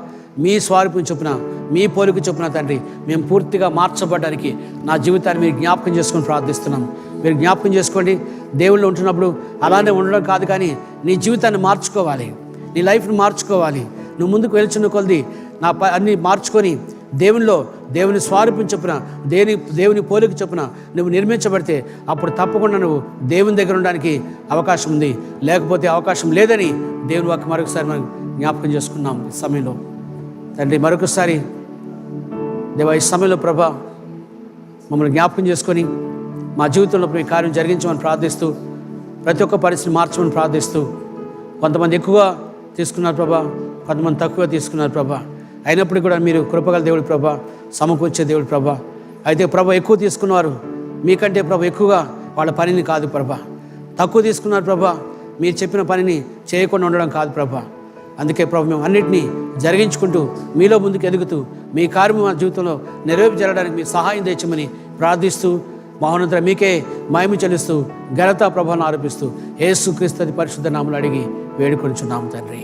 మీ స్వరూపం చొప్పున, మీ పోలిక చొప్పున తండ్రి మేము పూర్తిగా మార్చబడడానికి నా జీవితాన్ని మీరు జ్ఞాపకం చేసుకొని ప్రార్థిస్తున్నాం. మీరు జ్ఞాపకం చేసుకోండి. దేవుళ్ళు ఉంటున్నప్పుడు అలానే ఉండడం కాదు కానీ నీ జీవితాన్ని మార్చుకోవాలి, నీ లైఫ్ని మార్చుకోవాలి. నువ్వు ముందుకు వెళ్తున్న కొలది అన్నీ మార్చుకొని దేవుని స్వరూపం చొప్పున, దేవుని పోలిక చొప్పున నువ్వు నిర్మించబడితే అప్పుడు తప్పకుండా నువ్వు దేవుని దగ్గర ఉండడానికి అవకాశం ఉంది. లేకపోతే అవకాశం లేదని దేవుని వాక్యం మరొకసారి మనం జ్ఞాపకం చేసుకున్నాం ఈ సమయంలో తండ్రి. మరొకసారి దేవా ఈ సమయంలో ప్రభా మమ్మల్ని జ్ఞాపకం చేసుకొని మా జీవితంలో ఈ కార్యం జరిగించమని ప్రార్థిస్తూ ప్రతి ఒక్క పరిస్థితిని మార్చమని ప్రార్థిస్తూ కొంతమంది ఎక్కువ తీసుకున్నారు ప్రభా, కొంతమంది తక్కువ తీసుకున్నారు ప్రభా. అయినప్పటికీ కూడా మీరు కృపగల దేవుడి ప్రభా, సమకూర్చే దేవుడి ప్రభా. అయితే ప్రభా ఎక్కువ తీసుకున్నారు, మీకంటే ప్రభా ఎక్కువగా వాళ్ళ పనిని కాదు ప్రభా. తక్కువ తీసుకున్నారు ప్రభా, మీరు చెప్పిన పనిని చేయకుండా ఉండడం కాదు ప్రభా. అందుకే ప్రభు మేము అన్నింటినీ జరిగించుకుంటూ మీలో ముందుకు ఎదుగుతూ మీ కార్యం మా జీవితంలో నెరవేర్పు జరగడానికి మీ సహాయం తెచ్చమని ప్రార్థిస్తూ మహోన్నతుడ మీకే మహిమ చెల్లిస్తూ ఘనత ప్రభావం ఆరోపిస్తూ యేసుక్రీస్తు పరిశుద్ధ నామములో అడిగి వేడుకొనుచున్నాము తండ్రి.